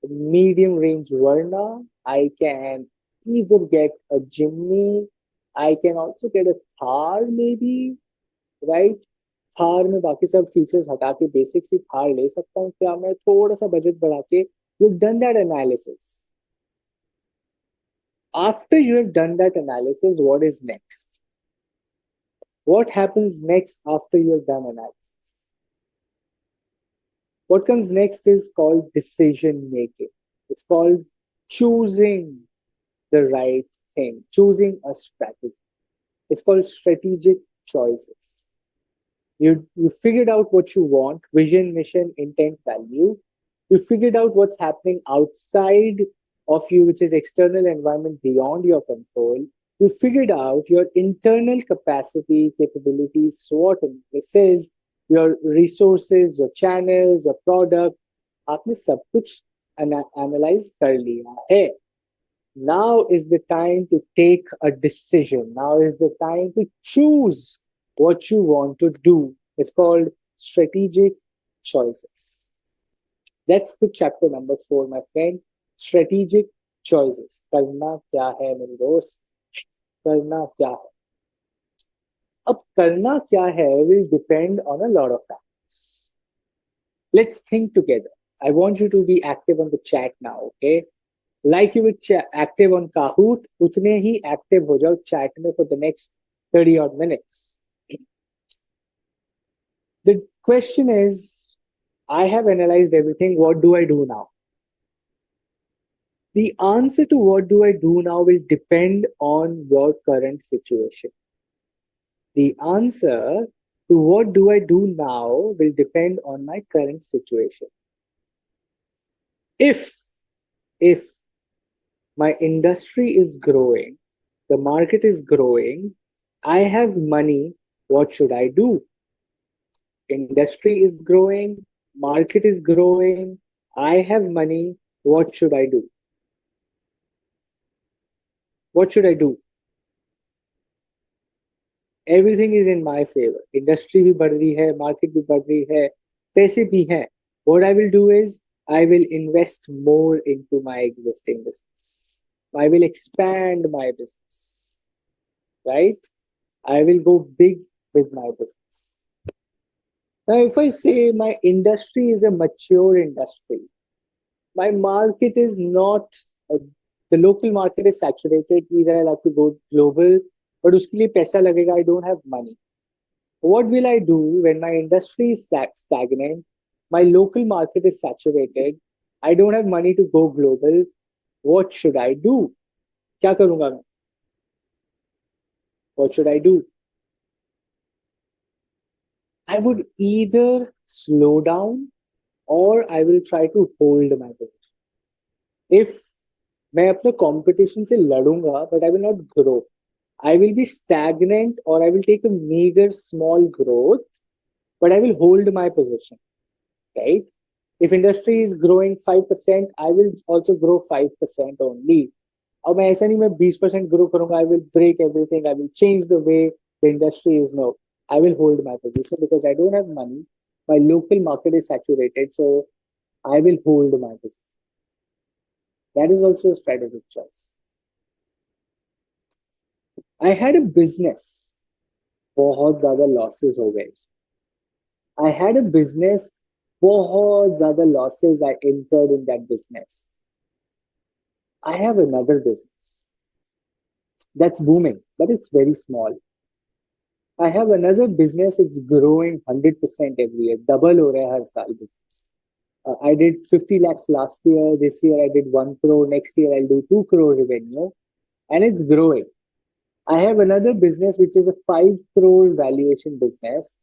medium range Verna, I can either get a Jimny, I can also get a Thar maybe, right? Thar में बाकी सब features हटा के basic सी थार ले सकता हूँ क्या मैं थोड़ा सा बजट बढ़ा के. You've done that analysis. After you have done that analysis, what is next? What happens next after you have done analysis? What comes next is called decision making. It's called choosing the right thing, choosing a strategy. It's called strategic choices. You figured out what you want, vision, mission, intent, value. You figured out what's happening outside of you, which is external environment beyond your control. You figured out your internal capacity, capabilities, SWOT analysis, your resources, your channels, your product. आपने सब कुछ analyze कर लिया है. Now is the time to take a decision. Now is the time to choose what you want to do. It's called strategic choices. That's the chapter number 4, my friend. Strategic choices. करना क्या है मेरे दोस्त? करना क्या है? अब करना क्या है will depend on a lot of factors. Let's think together. I want you to be active on the chat now, okay? Like you were active on Kahoot, उतने ही active हो जाओ chat में for the next 30 odd minutes. The question is, I have analyzed everything. What do I do now? The answer to what do I do now will depend on your current situation. The answer to what do I do now will depend on my current situation. If my industry is growing, the market is growing, I have money, what should I do? Industry is growing, market is growing, I have money, what should I do? What should I do? Everything is in my favor. Industry भी बढ़ रही है, market भी बढ़ रही है, पैसे भी हैं. What I will do is, I will invest more into my existing business. I will expand my business, right? I will go big with my business. Now, if I say my industry is a mature industry, my market is not, the local market is saturated, either I'll have to go global, but uske liye paisa lagega, I don't have money. What will I do when my industry is stagnant, my local market is saturated, I don't have money to go global? What should I do? क्या करूंगा मैं? What should I do? I would either slow down or I will try to hold my position. If मैं अपने competition से लड़ूंगा, but I will not grow, I will be stagnant or I will take a meager small growth, but I will hold my position, right? If industry is growing 5%, I will also grow 5% only. अब मैं ऐसा नहीं मैं 20% grow करूंगा, I will break everything, I will change the way the industry is now. I will hold my position because I don't have money. My local market is saturated, so I will hold my position. That is also a strategic choice. I had a business. बहुत ज़्यादा losses हो गए. I had a business. बहुत ज़्यादा losses I incurred in that business. I have another business that's booming, but it's very small. I have another business, it's growing 100% every year. Double हो रहा है हर साल business. I did 50 lakhs last year. This year I did 1 crore. Next year I'll do 2 crore revenue. And it's growing. I have another business which is a 5 crore valuation business,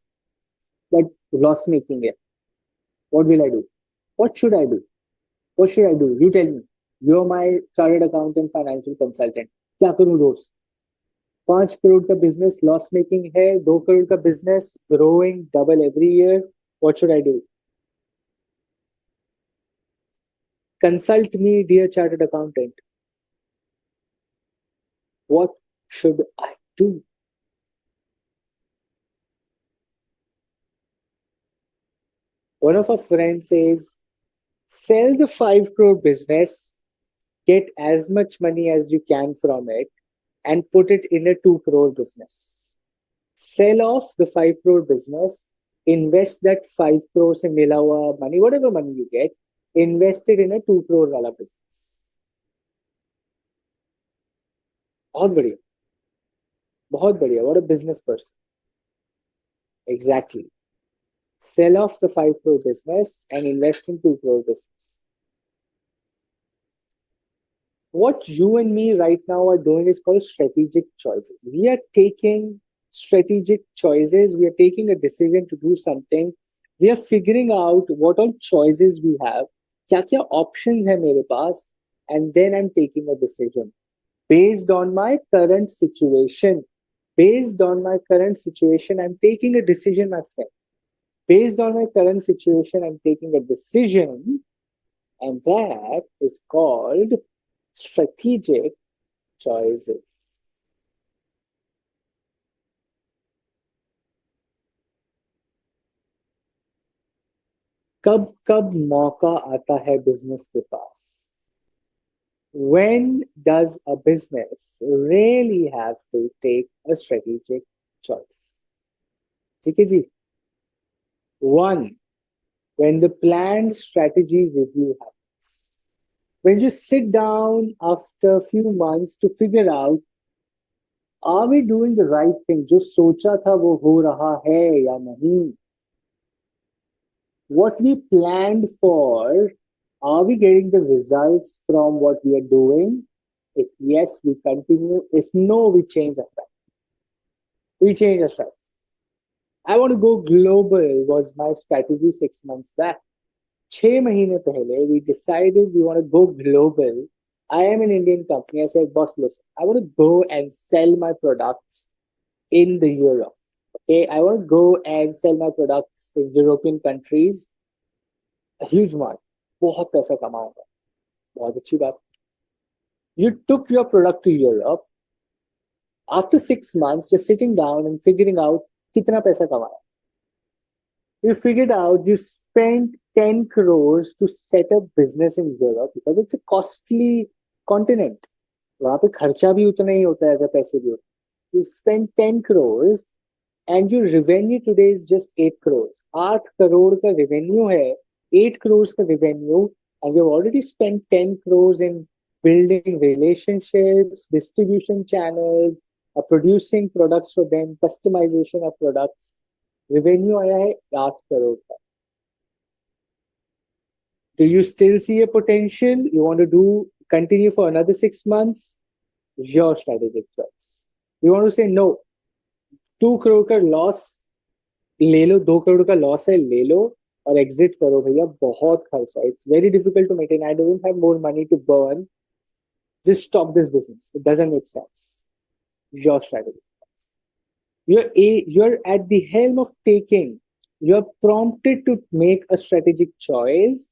but loss making it. What will I do? What should I do? What should I do? You tell me. You're my chartered accountant, financial consultant. क्या करूं दोस्त? 5 crore का business loss making है, 2 crore का business growing double every year. What should I do? Consult me, dear chartered accountant. What should I do? One of our friends says, sell the 5 crore business, get as much money as you can from it, and put it in a 2 crore business. Sell off the 5 crore business, invest that 5 crore से मिला हुआ money, whatever money you get, invest it in a 2 crore वाला business. बहुत बढ़िया. बहुत बढ़िया. What a business person. Exactly. Sell off the 5 crore business and invest in 2 crore business. What you and me right now are doing is called strategic choices. We are taking strategic choices. We are taking a decision to do something. We are figuring out what all choices we have. क्या क्या options है मेरे पास, and then I am taking a decision based on my current situation. Based on my current situation, I'm taking a decision, my friend. Based on my current situation, I'm taking a decision, and that is called strategic choices. कब कब मौका आता है business के पास? When does a business really have to take a strategic choice? ठीक है जी. One, when the planned strategy review happens. When you sit down after a few months to figure out, are we doing the right thing? जो सोचा था वो हो रहा है या नहीं? What we planned for, are we getting the results from what we are doing? If yes, we continue. If no, we change our strategy. We change our strategy. I want to go global was my strategy 6 months back. 6 महीने पहले, we decided we want to go global. I am an Indian company. I said, boss, listen, I want to go and sell my products in the Europe. Okay, I want to go and sell my products in European countries. A huge amount. बहुत पैसा कमाऊंगा. बहुत अच्छी बात. You took your product to Europe. After 6 months, you're sitting down and figuring out कितना पैसा कमाया. You figured out you spent 10 crores to set up business in Europe because it's a costly continent. वहां पे खर्चा भी उतना ही होता है अगर पैसे भी होते. You spent 10 crores and your revenue today is just 8 crores. 8 crore का revenue है, 8 crores का revenue, and you've already spent 10 crores in building relationships, distribution channels, producing products for them, customization of products. Revenue आया है 8 करोड़ का. Do you still see a potential? You want to continue for another 6 months? Your strategic choice. You want to say no, 2 crore का loss ले लो, 2 करोड़ का loss है ले लो और exit करो भैया, बहुत खर्चा. It's very difficult to maintain. I don't have more money to burn. Just stop this business. It doesn't make sense. Your strategy. You're at the helm of taking. You're prompted to make a strategic choice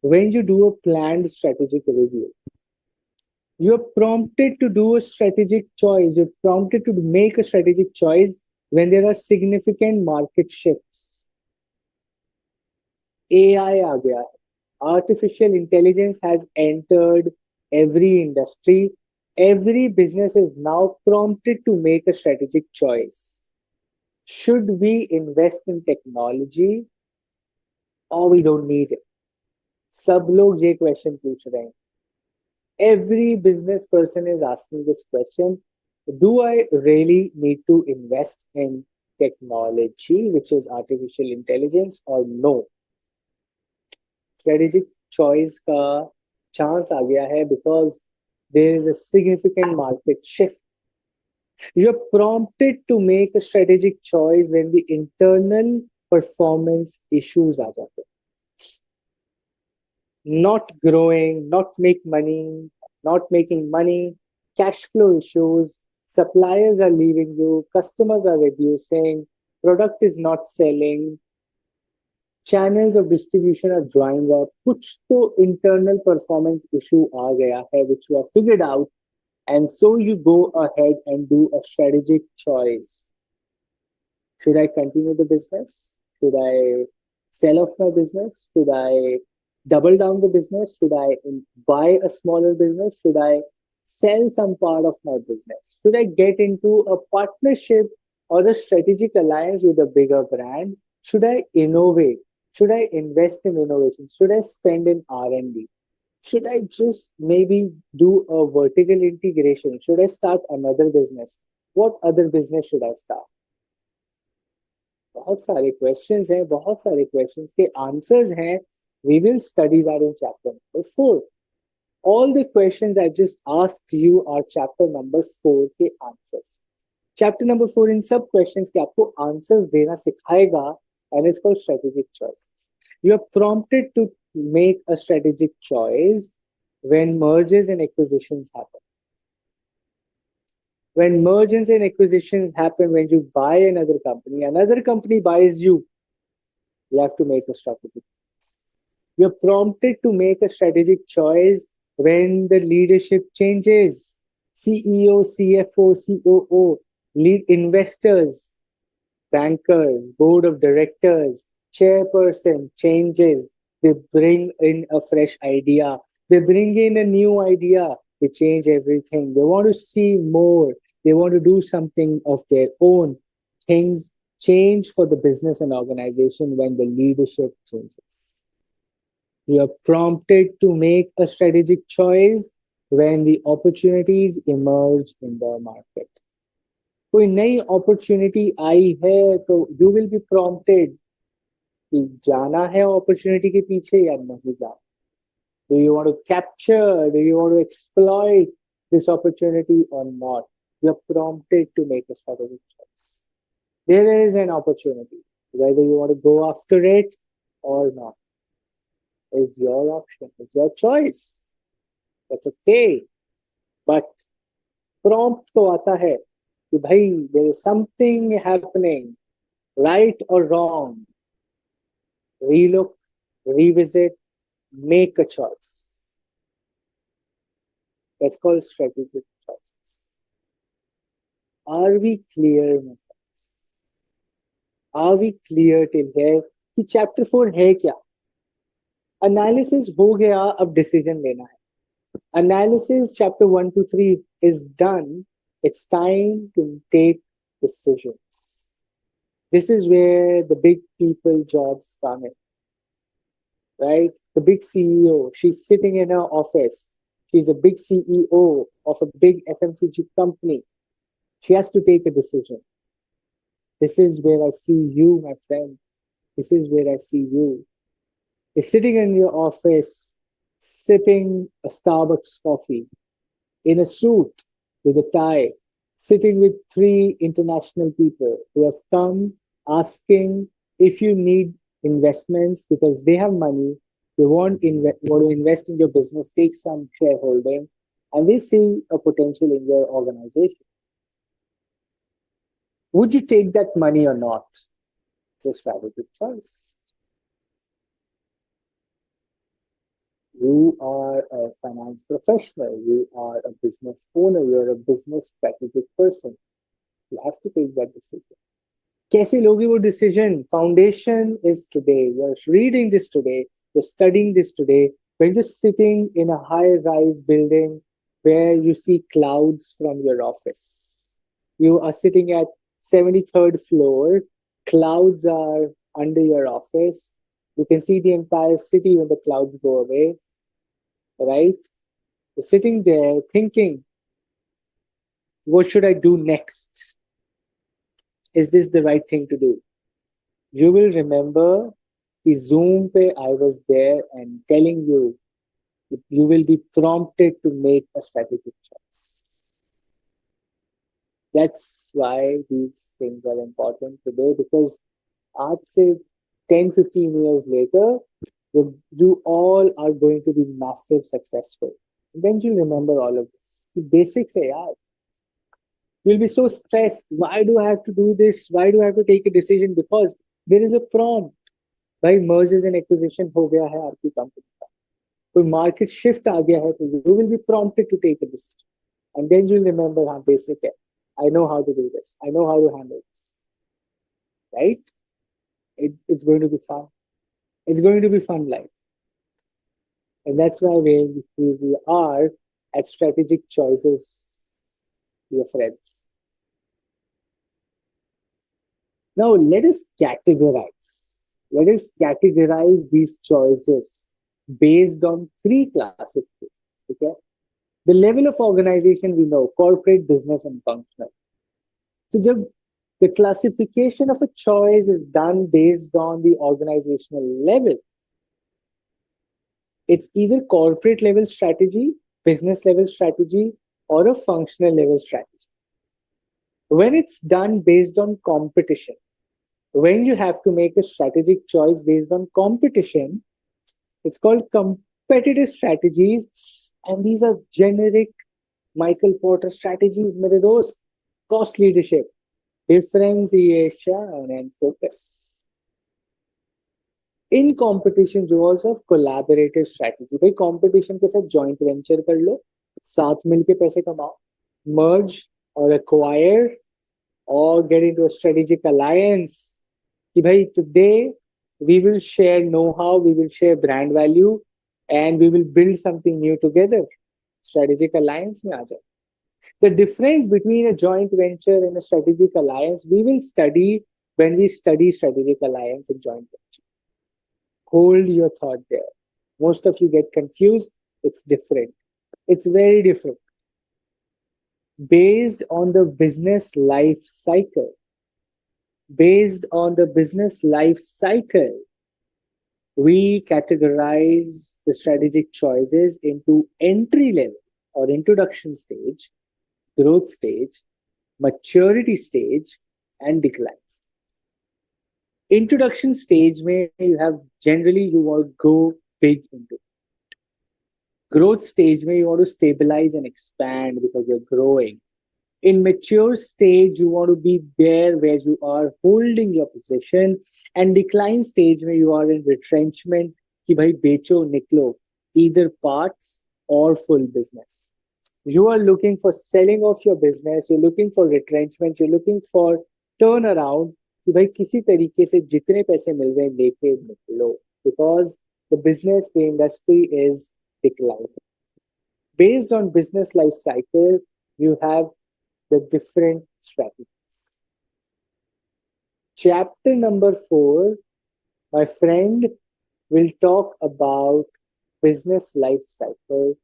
when you do a planned strategic review. You're prompted to do a strategic choice. You're prompted to make a strategic choice when there are significant market shifts. AI आ गया है. Artificial intelligence has entered every industry. Every business is now prompted to make a strategic choice. Should we invest in technology or we don't need it? सब लोग ये question पूछ रहे हैं. Every business person is asking this question. Do I really need to invest in technology, which is artificial intelligence, or no? Strategic choice का chance आ गया है because there is a significant market shift. You're prompted to make a strategic choice when the internal performance issues are there. Not growing, not making money, cash flow issues, suppliers are leaving you, customers are reducing, product is not selling, channels of distribution are drying up. कुछ तो internal performance issue आ गया है which you have figured out, and so you go ahead and do a strategic choice. Should I continue the business? Should I sell off my business? Should I double down the business? Should I buy a smaller business? Should I sell some part of my business? Should I get into a partnership or a strategic alliance with a bigger brand? Should I innovate? Should I invest in innovation? Should I spend in R&D? Should I just maybe do a vertical integration? Should I start another business? What other business should I start? बहुत सारे questions हैं, बहुत सारे questions के answers हैं. We will study that in chapter number 4. All the questions I just asked you are chapter number 4 के answers. Chapter number 4 इन सब questions के आपको answers देना सिखाएगा, and it's called strategic choices. You are prompted to make a strategic choice when mergers and acquisitions happen. When mergers and acquisitions happen, when you buy another company buys you have to make a strategic. You're prompted to make a strategic choice when the leadership changes. CEO, CFO, COO, lead investors, bankers, board of directors, chairperson changes. They bring in a fresh idea. They bring in a new idea. They change everything. They want to see more. They want to do something of their own. Things change for the business and organization when the leadership changes. You are prompted to make a strategic choice when the opportunities emerge in the market. कोई नई opportunity आई है तो you will be prompted कि जाना है opportunity के पीछे या नहीं जाना. Do you want to capture? Do you want to exploit this opportunity or not? You are prompted to make a strategic choice. There is an opportunity. Whether you want to go after it or not is your option. It's your choice. That's okay. But prompt तो आता है कि भाई there is something happening, right or wrong. Relook, revisit, make a choice. That's called strategic choices. Are we clear, my friends? Are we clear till here कि chapter 4 है क्या? Analysis हो गया, अब decision लेना है. Analysis chapter 1 to 3 is done. It's time to take decisions. This is where the big people jobs come in. Right? The big CEO, she's sitting in her office. She's a big CEO of a big FMCG company. She has to take a decision. This is where I see you, my friend. This is where I see you. You're sitting in your office, sipping a Starbucks coffee, in a suit with a tie, sitting with 3 international people who have come asking if you need investments because they have money, they want to invest in your business, take some shareholding, and they see a potential in your organization. Would you take that money or not? It's a strategic choice. You are a finance professional. You are a business owner. You're a business strategic person. You have to take that decision. कैसे लोगे वो decision? Foundation is today. You're reading this today. You're studying this today. When you're sitting in a high-rise building where you see clouds from your office. You are sitting at 73rd floor. Clouds are under your office. You can see the entire city when the clouds go away. Right? You're sitting there thinking, what should I do next? Is this the right thing to do? You will remember the Zoom pe I was there and telling you that you will be prompted to make a strategic choice. That's why these things are important today, because आज से 10-15 years later, you all are going to be massive successful. And then you remember all of this. The basics hai yaar. You'll be so stressed. Why do I have to do this? Why do I have to take a decision? Because there is a prompt. भाई mergers and acquisition हो गया है आपकी company का. कोई market shift आ गया है तो you will be prompted to take a decision. And then you'll remember हाँ basic है. I know how to do this. I know how to handle this. Right? It's going to be fun. It's going to be fun life. And that's why we are at strategic choices, dear friends. Now let us categorize. Let us categorize these choices based on 3 classifications. Okay? The level of organization we know, corporate, business, and functional. So the classification of a choice is done based on the organizational level. It's either corporate level strategy, business level strategy, or a functional level strategy. When it's done based on competition, when you have to make a strategic choice based on competition, It's called competitive strategies, and these are generic Michael Porter strategies, मेरे दोस्त. Cost leadership, differentiation and focus. In competition you also have collaborative strategy. भाई competition के साथ joint venture कर लो, साथ मिलके पैसे कमाओ, merge or acquire or get into a strategic alliance. कि भाई today we will share know-how, we will share brand value, and we will build something new together. Strategic alliance में आ जाओ. The difference between a joint venture and a strategic alliance, we will study when we study strategic alliance and joint venture. Hold your thought there. Most of you get confused. It's different. It's very different. Based on the business life cycle. Based on the business life cycle, we categorize the strategic choices into entry level or introduction stage, growth stage, maturity stage, and decline stage. Introduction stage may you have generally you want to go big into it. Growth stage may you want to stabilize and expand because you're growing. In mature stage, you want to be there where you are holding your position, and decline stage where you are in retrenchment, कि भाई बेचो निकलो, either parts or full business. You are looking for selling off your business, you're looking for retrenchment, you're looking for turnaround, कि भाई किसी तरीके से जितने पैसे मिल रहे हैं लेके निकलो, because the business, the industry is declining. Based on business life cycle, you have the different strategies. Chapter number 4, my friend, will talk about business life cycle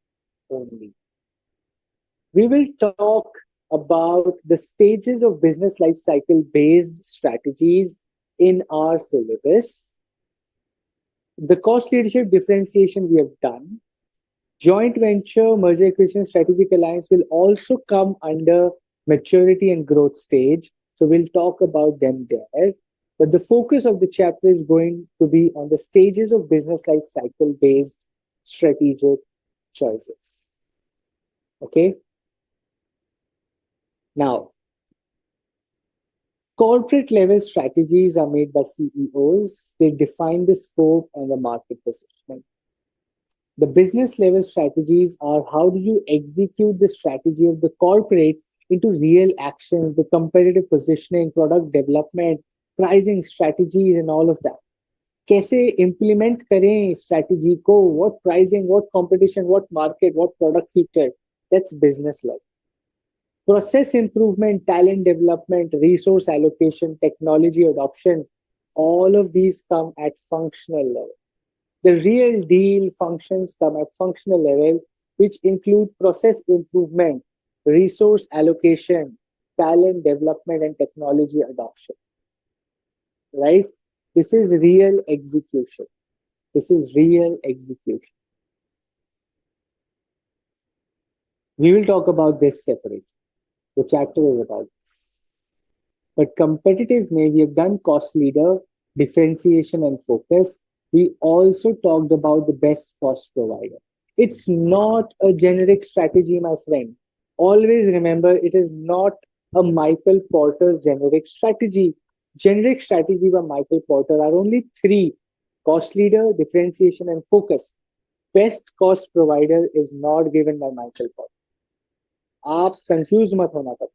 only. We will talk about the stages of business life cycle based strategies in our syllabus. The cost leadership differentiation we have done. Joint venture, merger acquisition, strategic alliance will also come under maturity and growth stage. So we'll talk about them there. But the focus of the chapter is going to be on the stages of business life cycle based strategic choices. Okay. Now, corporate level strategies are made by CEOs. They define the scope and the market positioning. The business level strategies are how do you execute the strategy of the corporate into real actions, the competitive positioning, product development, pricing strategies, and all of that. कैसे implement करें strategy को, what pricing, what competition, what market, what product feature, that's business level. Process improvement, talent development, resource allocation, technology adoption, all of these come at functional level. The real deal functions come at functional level, which include process improvement, resource allocation, talent development, and technology adoption. Right? This is real execution. This is real execution. We will talk about this separately. The chapter is about this. But competitive, we have done cost leader, differentiation, and focus. We also talked about the best cost provider. It's not a generic strategy, my friend. Always remember, it is not a Michael Porter generic strategy. Generic strategy by Michael Porter are only 3: cost leader, differentiation, and focus. Best cost provider is not given by Michael Porter. आप confuse मत होना कभी,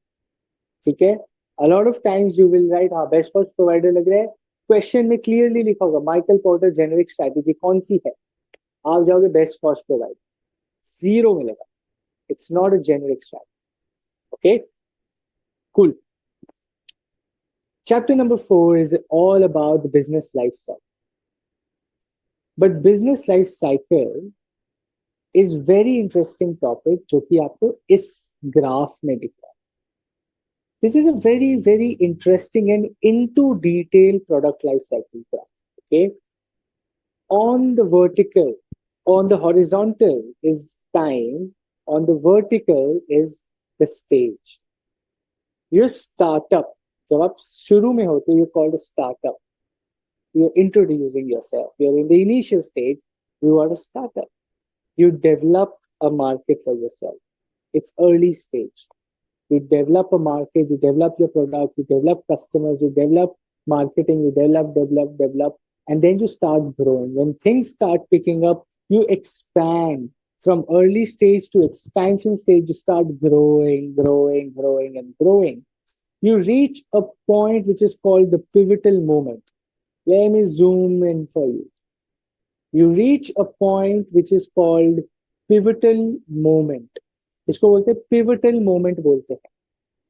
ठीक है? A lot of times you will write हाँ best cost provider लग रहा है, क्वेश्चन में क्लियरली लिखा होगा माइकल पोर्टर जेनेरिक स्ट्रैटेजी कौन सी है, आप जाओगे बेस्ट कॉस्ट प्रोवाइडर, 0 मिलेगा. It's not a generic strategy. Okay, cool. Chapter number 4 is all about the business life cycle. But business life cycle is very interesting topic जो कि आपको इस graph में दिख रहा है. This is a very, very interesting and into detail product life cycle graph. Okay, on the vertical, on the horizontal is time, on the vertical is the stage. Your startup, जब आप शुरू में होते, you're called a startup. You're introducing yourself. You're in the initial stage. You are a startup. You develop a market for yourself. It's early stage. You develop a market, you develop your product, you develop customers, you develop marketing, you develop, and then you start growing. When things start picking up, you expand from early stage to expansion stage. You start growing, and growing. You reach a point which is called the pivotal moment. Let me zoom in for you. You reach a point which is called pivotal moment. इसको बोलते हैं pivotal moment बोलते हैं.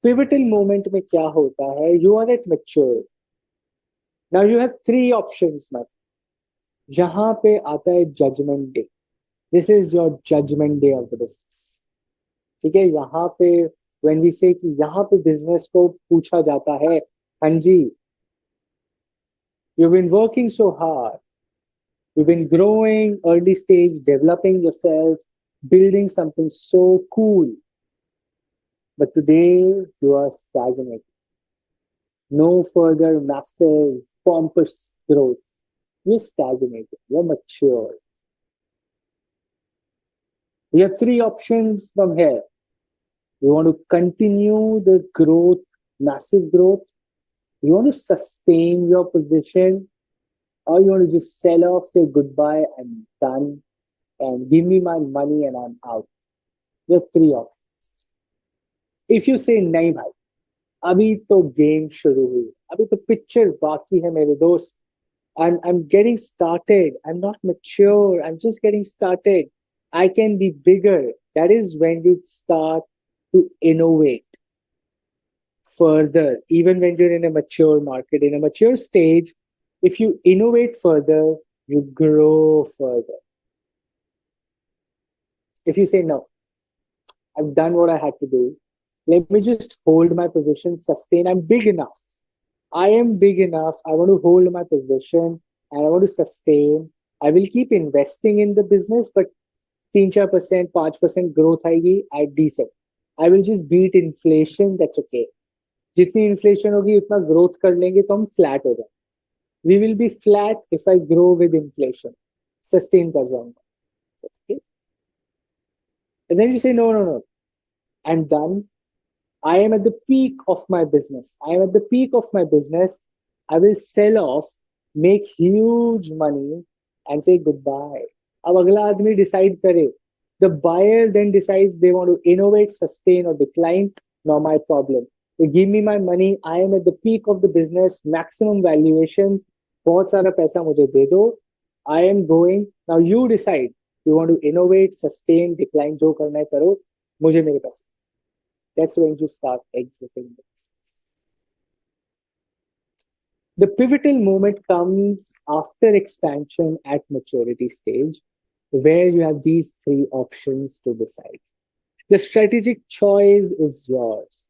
Pivotal moment में क्या होता है? You are at mature. Now you have three options. मतलब यहाँ पे आता है judgment day. This is your judgment day of the business. ठीक है, यहाँ पे when we say कि यहाँ पे business को पूछा जाता है, हाँ जी, you've been working so hard, you've been growing, early stage, developing yourself, building something so cool, but today you are stagnant. No further massive, pompous growth. You're stagnated. You're mature. We have three options from here. You want to continue the growth, massive growth. You want to sustain your position, or you want to just sell off, say goodbye, I'm done, and give me my money and I'm out. There's three options. If you say नहीं भाई, अभी तो game शुरू हुई, अभी तो picture बाकी है मेरे दोस्त. I'm getting started. I'm not mature. I'm just getting started. I can be bigger. That is when you start to innovate further. Even when you're in a mature market, in a mature stage, if you innovate further, you grow further. If you say, no, I've done what I had to do, let me just hold my position, sustain. I'm big enough. I am big enough. I want to hold my position and I want to sustain. I will keep investing in the business, but 3-4%, 5% growth आएगी at decent. I will just beat inflation. That's okay. जितनी inflation होगी उतना growth कर लेंगे तो हम flat हो जाएंगे. We will be flat if I grow with inflation. Sustain कर जाऊंगा. That's okay. And then you say, no. I'm done. I am at the peak of my business. I am at the peak of my business. I will sell off, make huge money, and say goodbye. अब अगला आदमी decide करे. The buyer then decides they want to innovate, sustain, or decline. Not my problem. So give me my money. I am at the peak of the business, maximum valuation. बहुत सारा पैसा मुझे दे दो. I am going. Now you decide. You want to innovate, sustain, decline. जो करना है करो. मुझे मेरे पैसे. That's when you start exiting the business. The pivotal moment comes after expansion at maturity stage, where you have these three options to decide. The strategic choice is yours.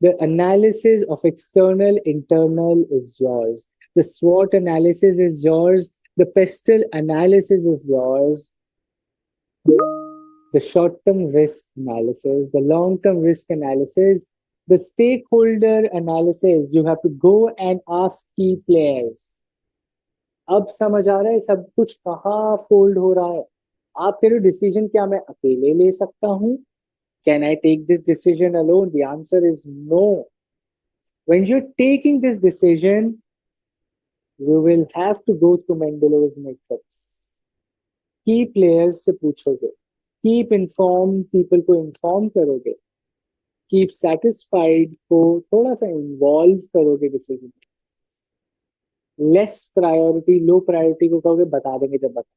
The analysis of external, internal is yours. The SWOT analysis is yours. The pestle analysis is yours. The short-term risk analysis, the long-term risk analysis, the stakeholder analysis. You have to go and ask key players. अब समझ आ रहा है सब कुछ कहाँ fold हो रहा है. आप कह रहे हो डिसीजन क्या मैं अकेले ले सकता हूँ? Can I take this decision alone? The answer is no. When you're taking this decision, you will have to go through Mendelow's matrix. Key players से पूछोगे. Keep informed people को inform करोगे. Keep satisfied को थोड़ा सा involve करोगे decision. Less priority, low priority को कहोगे बता देंगे जब बता.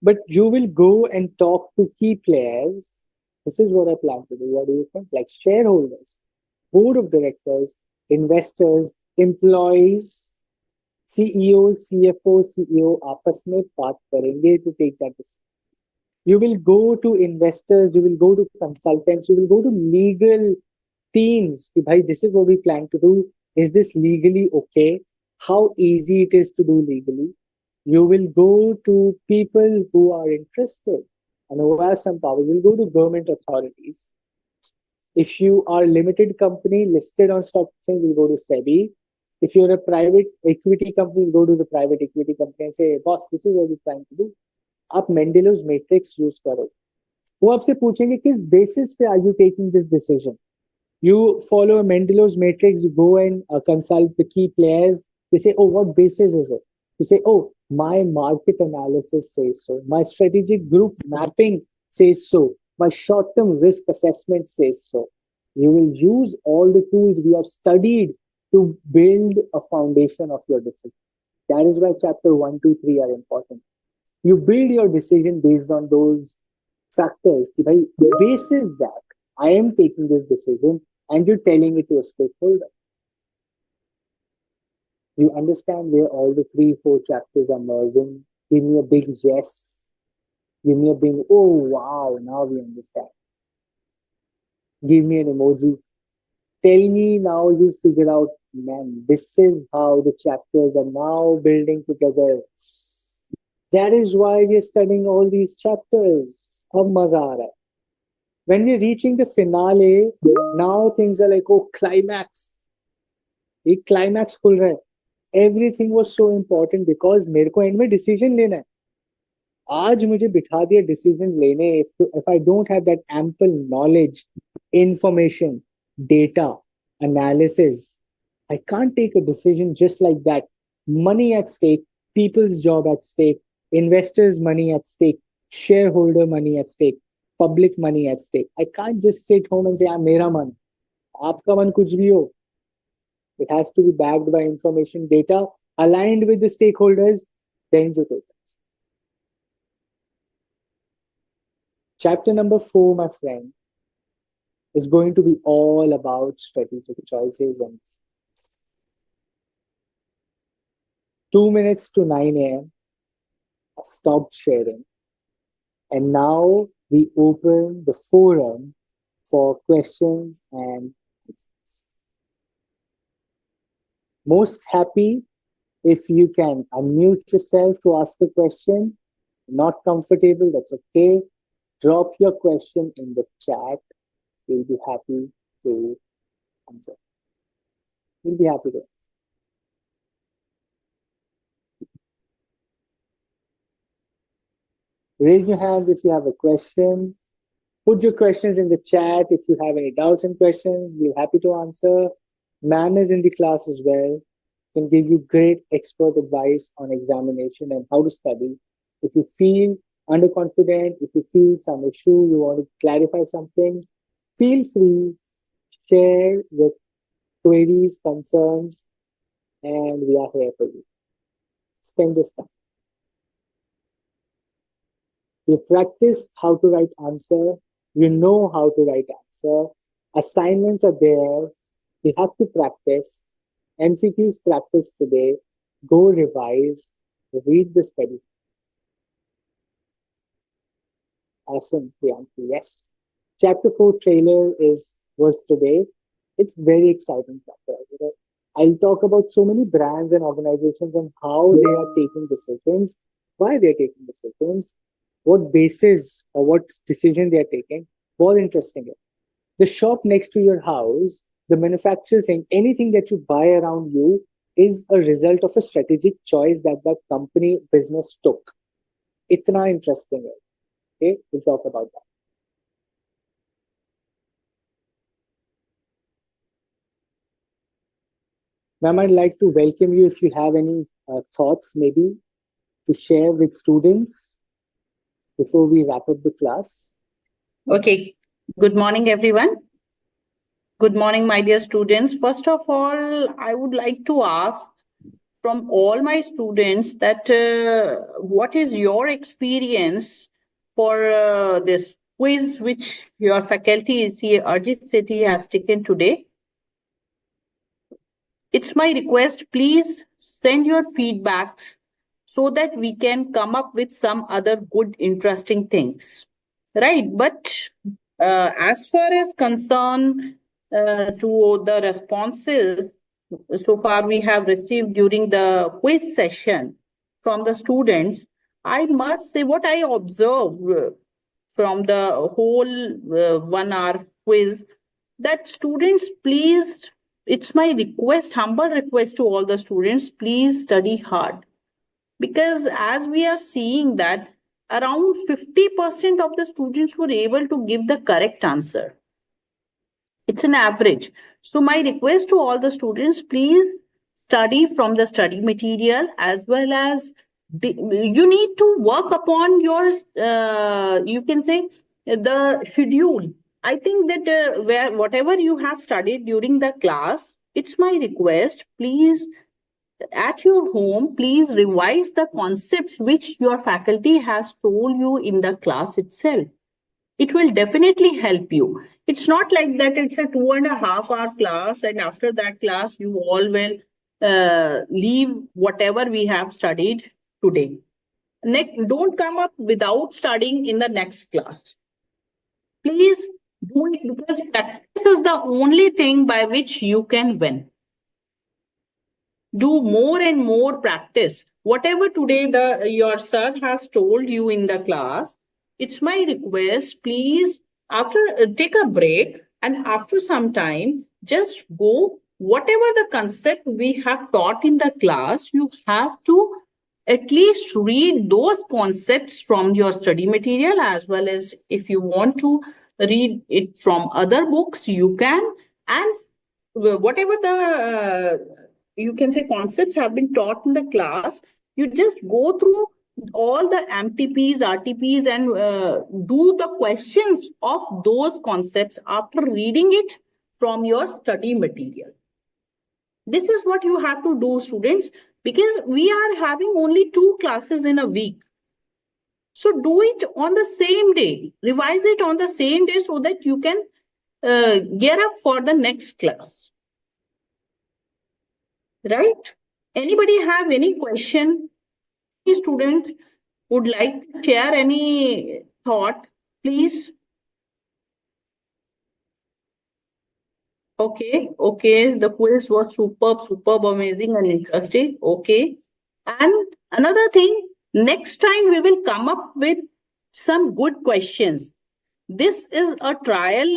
But you will go and talk to key players. This is what I plan to do. What do you think? Like shareholders, board of directors, investors, employees, CEOs, CFO, CEO आपस में बात करेंगे to take that decision. You will go to investors, you will go to consultants, you will go to legal teams. Bhai, this is what we plan to do. Is this legally okay? How easy it is to do legally? You will go to people who are interested and who have some power. You will go to government authorities. If you are a limited company listed on stock exchange, you will go to SEBI. If you're a private equity company, you go to the private equity company and say, boss, this is what we're trying to do. आप मेंडेलोस matrix use करो. वो आपसे पूछेंगे किस basis पे are you taking this decision. You follow a Mendelow's matrix, you go and consult the key players. They say, oh, what basis is it? You say, oh, my market analysis says so. My strategic group mapping says so. My short term risk assessment says so. You will use all the tools we have studied to build a foundation of your decision. That is why chapter 1, 2, 3 are important. You build your decision based on those factors. Ki bhai, basis that I am taking this decision and you're telling it to a stakeholder. You understand where all the three, four chapters are merging. Give me a big yes. Give me a big, oh wow, now we understand. Give me an emoji. Tell me now you figure out, man, this is how the chapters are now building together. That is why we're studying all these chapters. Ab maza aa raha hai. When we're reaching the finale, now things are like, oh, climax. एक climax खुल रहा है. Everything was so important because मेरे को end में decision लेना है. आज मुझे बिठा दिया decision लेने. If I don't have that ample knowledge, information, data, analysis, I can't take a decision just like that. Money at stake, people's job at stake, investors' money at stake, shareholder money at stake, public money at stake. I can't just sit home and say, ah, mera man. Aapka man kuch bhi ho. It has to be backed by information, data, aligned with the stakeholders, then you take it. Chapter number 4, my friend, is going to be all about strategic choices and 2 minutes to 9 a.m. I stopped sharing. And now we open the forum for questions and answers. Most happy if you can unmute yourself to ask a question. Not comfortable, that's okay. Drop your question in the chat. We'll be happy to answer. We'll be happy to answer. Raise your hands if you have a question. Put your questions in the chat if you have any doubts and questions. We're happy to answer. Ma'am is in the class as well. Can give you great expert advice on examination and how to study. If you feel underconfident, if you feel some issue, you want to clarify something, feel free, share your queries, concerns, and we are here for you. Spend this time. You practiced how to write answer. You know how to write answer. Assignments are there. You have to practice. MCQs practice today. Go revise. Read the study. Awesome, Priyanki. Yes. Chapter 4 trailer was today. It's very exciting chapter. I'll talk about so many brands and organizations and how they are taking decisions, why they're taking decisions, what basis or what decision they are taking. More interesting. The shop next to your house, the manufacturer thing, anything that you buy around you is a result of a strategic choice that company business took. Itna interesting. Okay, we'll talk about that. Ma'am, I'd like to welcome you if you have any thoughts maybe to share with students before we wrap up the class. Okay. Good morning, everyone. Good morning, my dear students. First of all, I would like to ask from all my students that what is your experience for this quiz which your faculty, Arjit Sethi, has taken today? It's my request, please send your feedbacks so that we can come up with some other good, interesting things. Right. But as far as concern to the responses so far we have received during the quiz session from the students, I must say what I observed from the whole 1 hour quiz, that students, please, it's my request, humble request to all the students, please study hard. Because as we are seeing that around 50% of the students were able to give the correct answer. It's an average. So my request to all the students, please study from the study material, as well as you need to work upon your, you can say, the schedule. I think that where whatever you have studied during the class, it's my request, please, at your home, please revise the concepts which your faculty has told you in the class itself. It will definitely help you. It's not like that it's a 2.5 hour class, and after that class, you all will leave whatever we have studied today. Next, don't come up without studying in the next class. Please do it, because practice is the only thing by which you can win. Do more and more practice. Whatever today your sir has told you in the class, it's my request, please, after take a break, and after some time, just go whatever the concept we have taught in the class, you have to at least read those concepts from your study material, as well as if you want to read it from other books, you can. And whatever the you can say concepts have been taught in the class, you just go through all the MTPs, RTPs, and do the questions of those concepts after reading it from your study material. This is what you have to do, students, because we are having only 2 classes in a week. So do it on the same day, revise it on the same day, so that you can gear up for the next class. Right? Anybody have any question? Any student would like to share any thought, please? Okay, the quiz was superb, amazing, and interesting. Okay. And another thing, next time we will come up with some good questions. This is a trial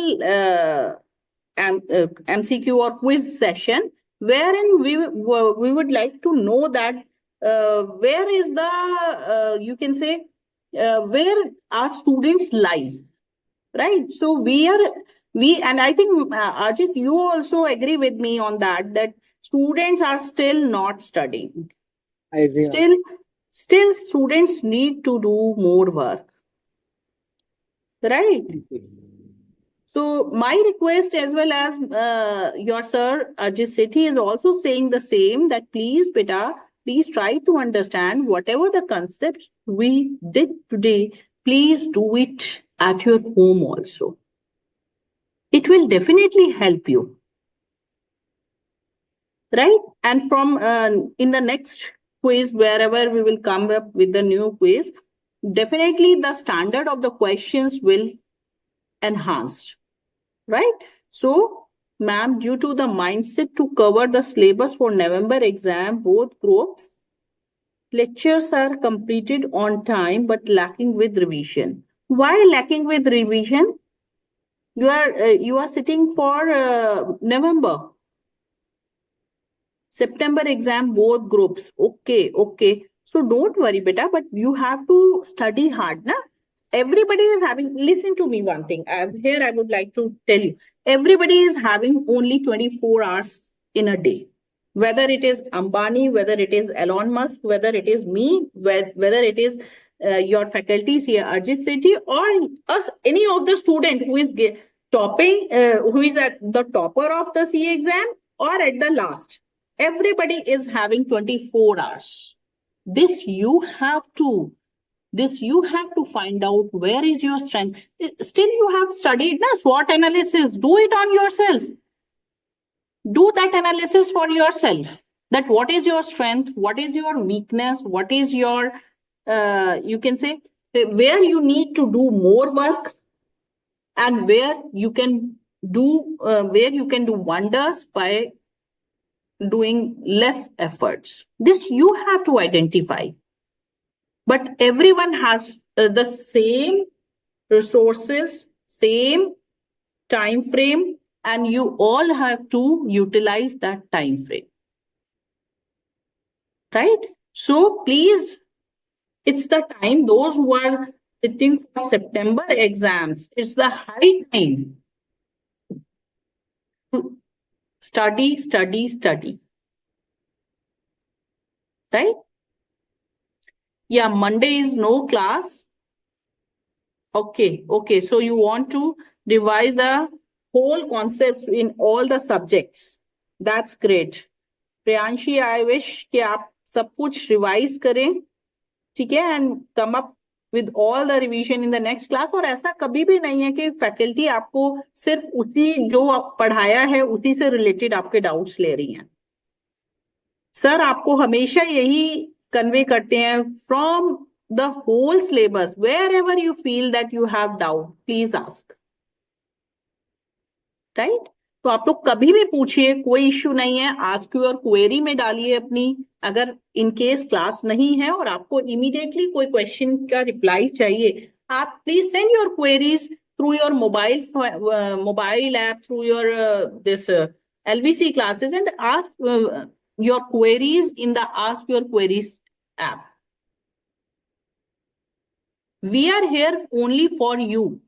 MCQ or quiz session, wherein we would like to know that where is the, you can say, where our students lies, right? So and I think, Ajit, you also agree with me on that students are still not studying. I agree on Still students need to do more work, right? that. So my request, as well as your sir Ajit Sethi is also saying the same, that please, beta, please try to understand whatever the concepts we did today, please do it at your home also. It will definitely help you, right? And from in the next quiz, wherever we will come up with the new quiz, definitely the standard of the questions will enhanced, right? So, ma'am, due to the mindset to cover the syllabus for November exam, both groups lectures are completed on time but lacking with revision. Why lacking with revision? You are sitting for November, September exam, both groups. Okay. So don't worry, beta, but you have to study hard, na? Everybody is having, listen to me one thing. Here I would like to tell you, everybody is having only 24 hours in a day. Whether it is Ambani, whether it is Elon Musk, whether it is me, whether it is your faculties here, Arjit Sethi, or us, any of the student who is topping, who is at the topper of the CA exam or at the last. Everybody is having 24 hours. This you have to find out where is your strength. Still, you have studied SWOT analysis. Do it on yourself. Do that analysis for yourself. That what is your strength, what is your weakness, what is your, you can say, where you need to do more work, and where you can do wonders by doing less efforts. This you have to identify. But everyone has the same resources, same time frame, and you all have to utilize that time frame. Right? So please, It's the time those who are sitting for September exams. It's the high time to study, study, study. Right? Yeah, Monday is no class. Okay, okay. So you want to revise the whole concepts in all the subjects. That's great. Priyanshi, I wish कि आप सब कुछ revise करें, ठीक है, and come up with all the revision in the next class. और ऐसा कभी भी नहीं है कि faculty आपको सिर्फ उसी जो पढ़ाया है उसी से related आपके doubts ले रही हैं. सर आपको हमेशा यही कन्वे करते हैं from the whole syllabus, wherever you feel that you have doubt please ask. Right? तो आप लोग कभी भी पूछिए, कोई इश्यू नहीं है. आस्क योर क्वेरी में डालिए अपनी, अगर इन केस क्लास नहीं है और आपको इमीडिएटली कोई क्वेश्चन का रिप्लाई चाहिए, आप please send your queries through your mobile app, through your this LVC classes, and ask your queries in the Ask Your Queries app. We are here only for you.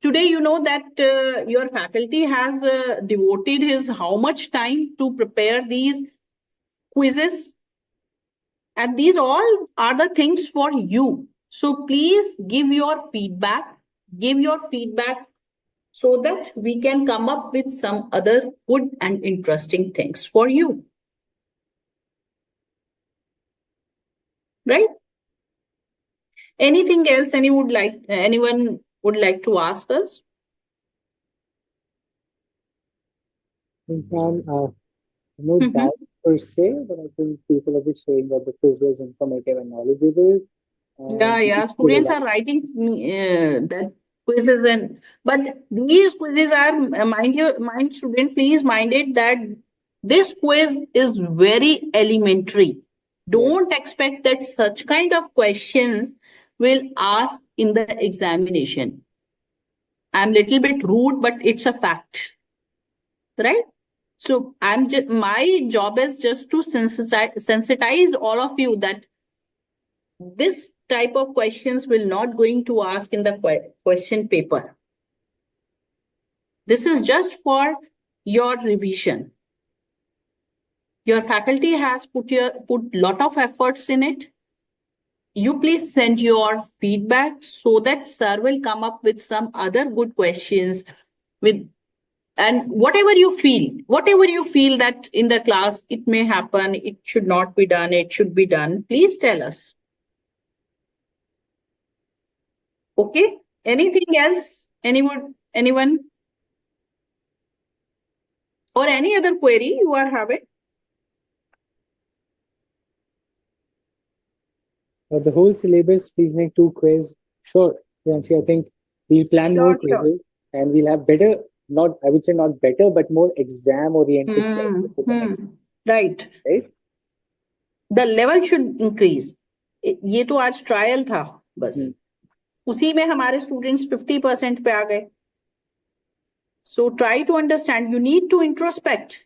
Today, you know that your faculty has devoted his how much time to prepare these quizzes, and these all are the things for you. So please give your feedback, so that we can come up with some other good and interesting things for you. Right? Anything else anyone would like to ask us? No doubts per se, but I think people are just showing that the quiz was informative and knowledgeable. Yeah. Students are writing that quizzes, but these quizzes are, mind student, please mind it that this quiz is very elementary. Don't expect that such kind of questions will ask in the examination. I'm little bit rude, but it's a fact. Right? So my job is just to sensitize all of you that this type of questions will not going to ask in the question paper. This is just for your revision. Your faculty has put lot of efforts in it. You please send your feedback so that sir will come up with some other good questions and whatever you feel that in the class it may happen, it should not be done, it should be done, please tell us. Okay? Anything else? Anyone? Or any other query you are having? The whole syllabus, please make 2 quiz. Sure. I think we'll plan more quizzes and we'll have better, I would say not better, but more exam-oriented. Right. The level should increase. ये तो आज trial था बस, उसी में हमारे students 50% पे आ गए. So try to understand. You need to introspect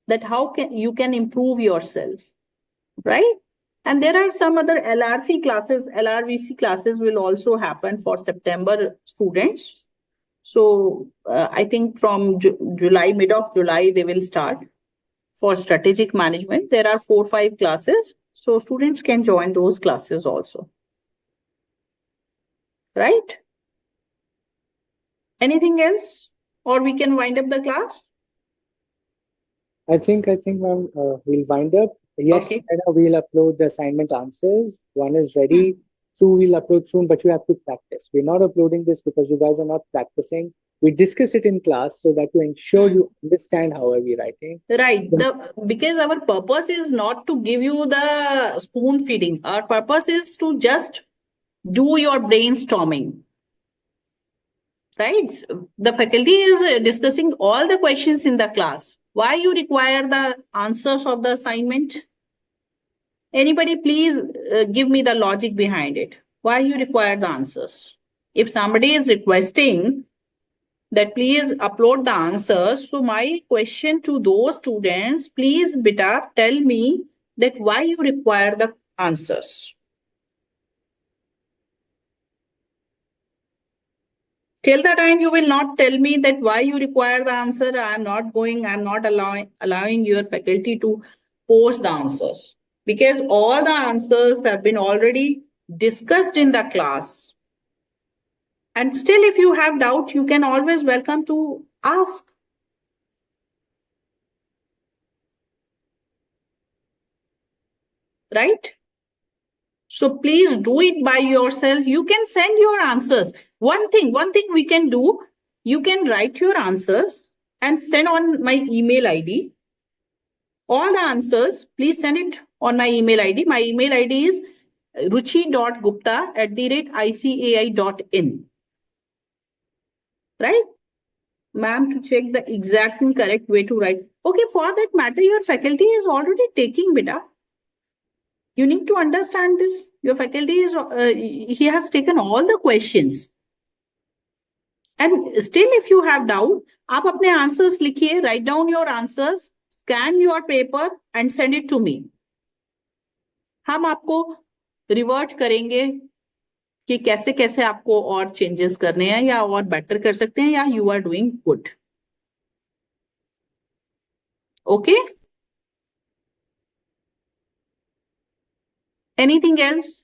that how you can improve yourself, right? And there are some other LRC classes, LRVC classes will also happen for September students. So I think from July, mid of July, they will start for strategic management. There are 4-5 classes. So students can join those classes also. Right? Anything else? Or we can wind up the class? I think ma'am, we'll wind up. Yes, Okay. and we'll upload the assignment answers. 1 is ready. 2 we'll upload soon, but you have to practice. We're not uploading this because you guys are not practicing. We discuss it in class so that to ensure you understand how are we writing. Right. Because our purpose is not to give you the spoon feeding. Our purpose is to just do your brainstorming. Right? The faculty is discussing all the questions in the class. Why you require the answers of the assignment? Anybody please give me the logic behind it. Why you require the answers? If somebody is requesting that please upload the answers, so my question to those students, please beta tell me that why you require the answers. Till the time you will not tell me that why you require the answer, I'm not allowing your faculty to post the answers, because all the answers have been already discussed in the class. And still, if you have doubt, you can always welcome to ask. Right? So please do it by yourself. You can send your answers. One thing we can do, you can write your answers and send on my email ID. All the answers, please send it on my email ID. My email ID is ruchi.gupta@icai.in. Right? Ma'am, to check the exact and correct way to write. Okay, for that matter, your faculty is already taking beta. You need to understand this. Your faculty is, he has taken all the questions. And still, if you have doubt, आप अपने answers लिखिए, write down your answers, scan your paper and send it to me. हम आपको revert करेंगे कि कैसे कैसे आपको और चेंजेस करने हैं या और बेटर कर सकते हैं, या you are doing good. Okay, anything else?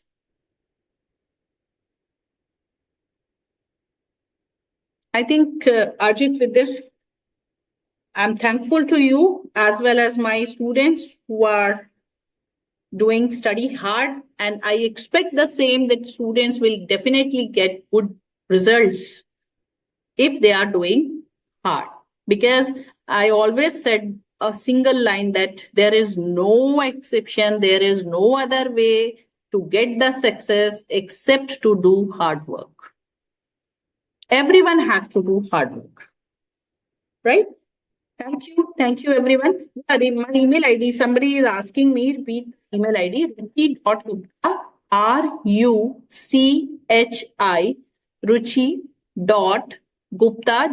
I think, Ajit, with this, I'm thankful to you as well as my students who are doing study hard, and I expect the same, that students will definitely get good results if they are doing hard. Because I always said a single line that there is no exception, there is no other way to get the success except to do hard work. Everyone has to do hard work. Right? Thank you. Thank you, everyone. Yeah, my email ID, somebody is asking me, repeat email ID, ruchi.gupta, RUCHI, ruchi.gupta, GUPTA,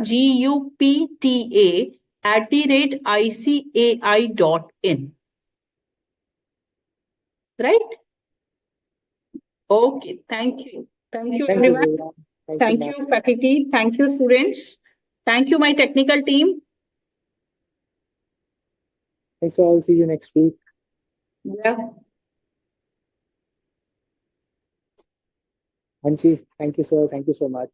@ICAI.in. Right? Okay. Thank you. Thank you, everyone. Thank you, faculty. Thank you, students. Thank you, my technical team. Thanks all. See you next week. Yeah. Anchi, thank you, sir. Thank you so much.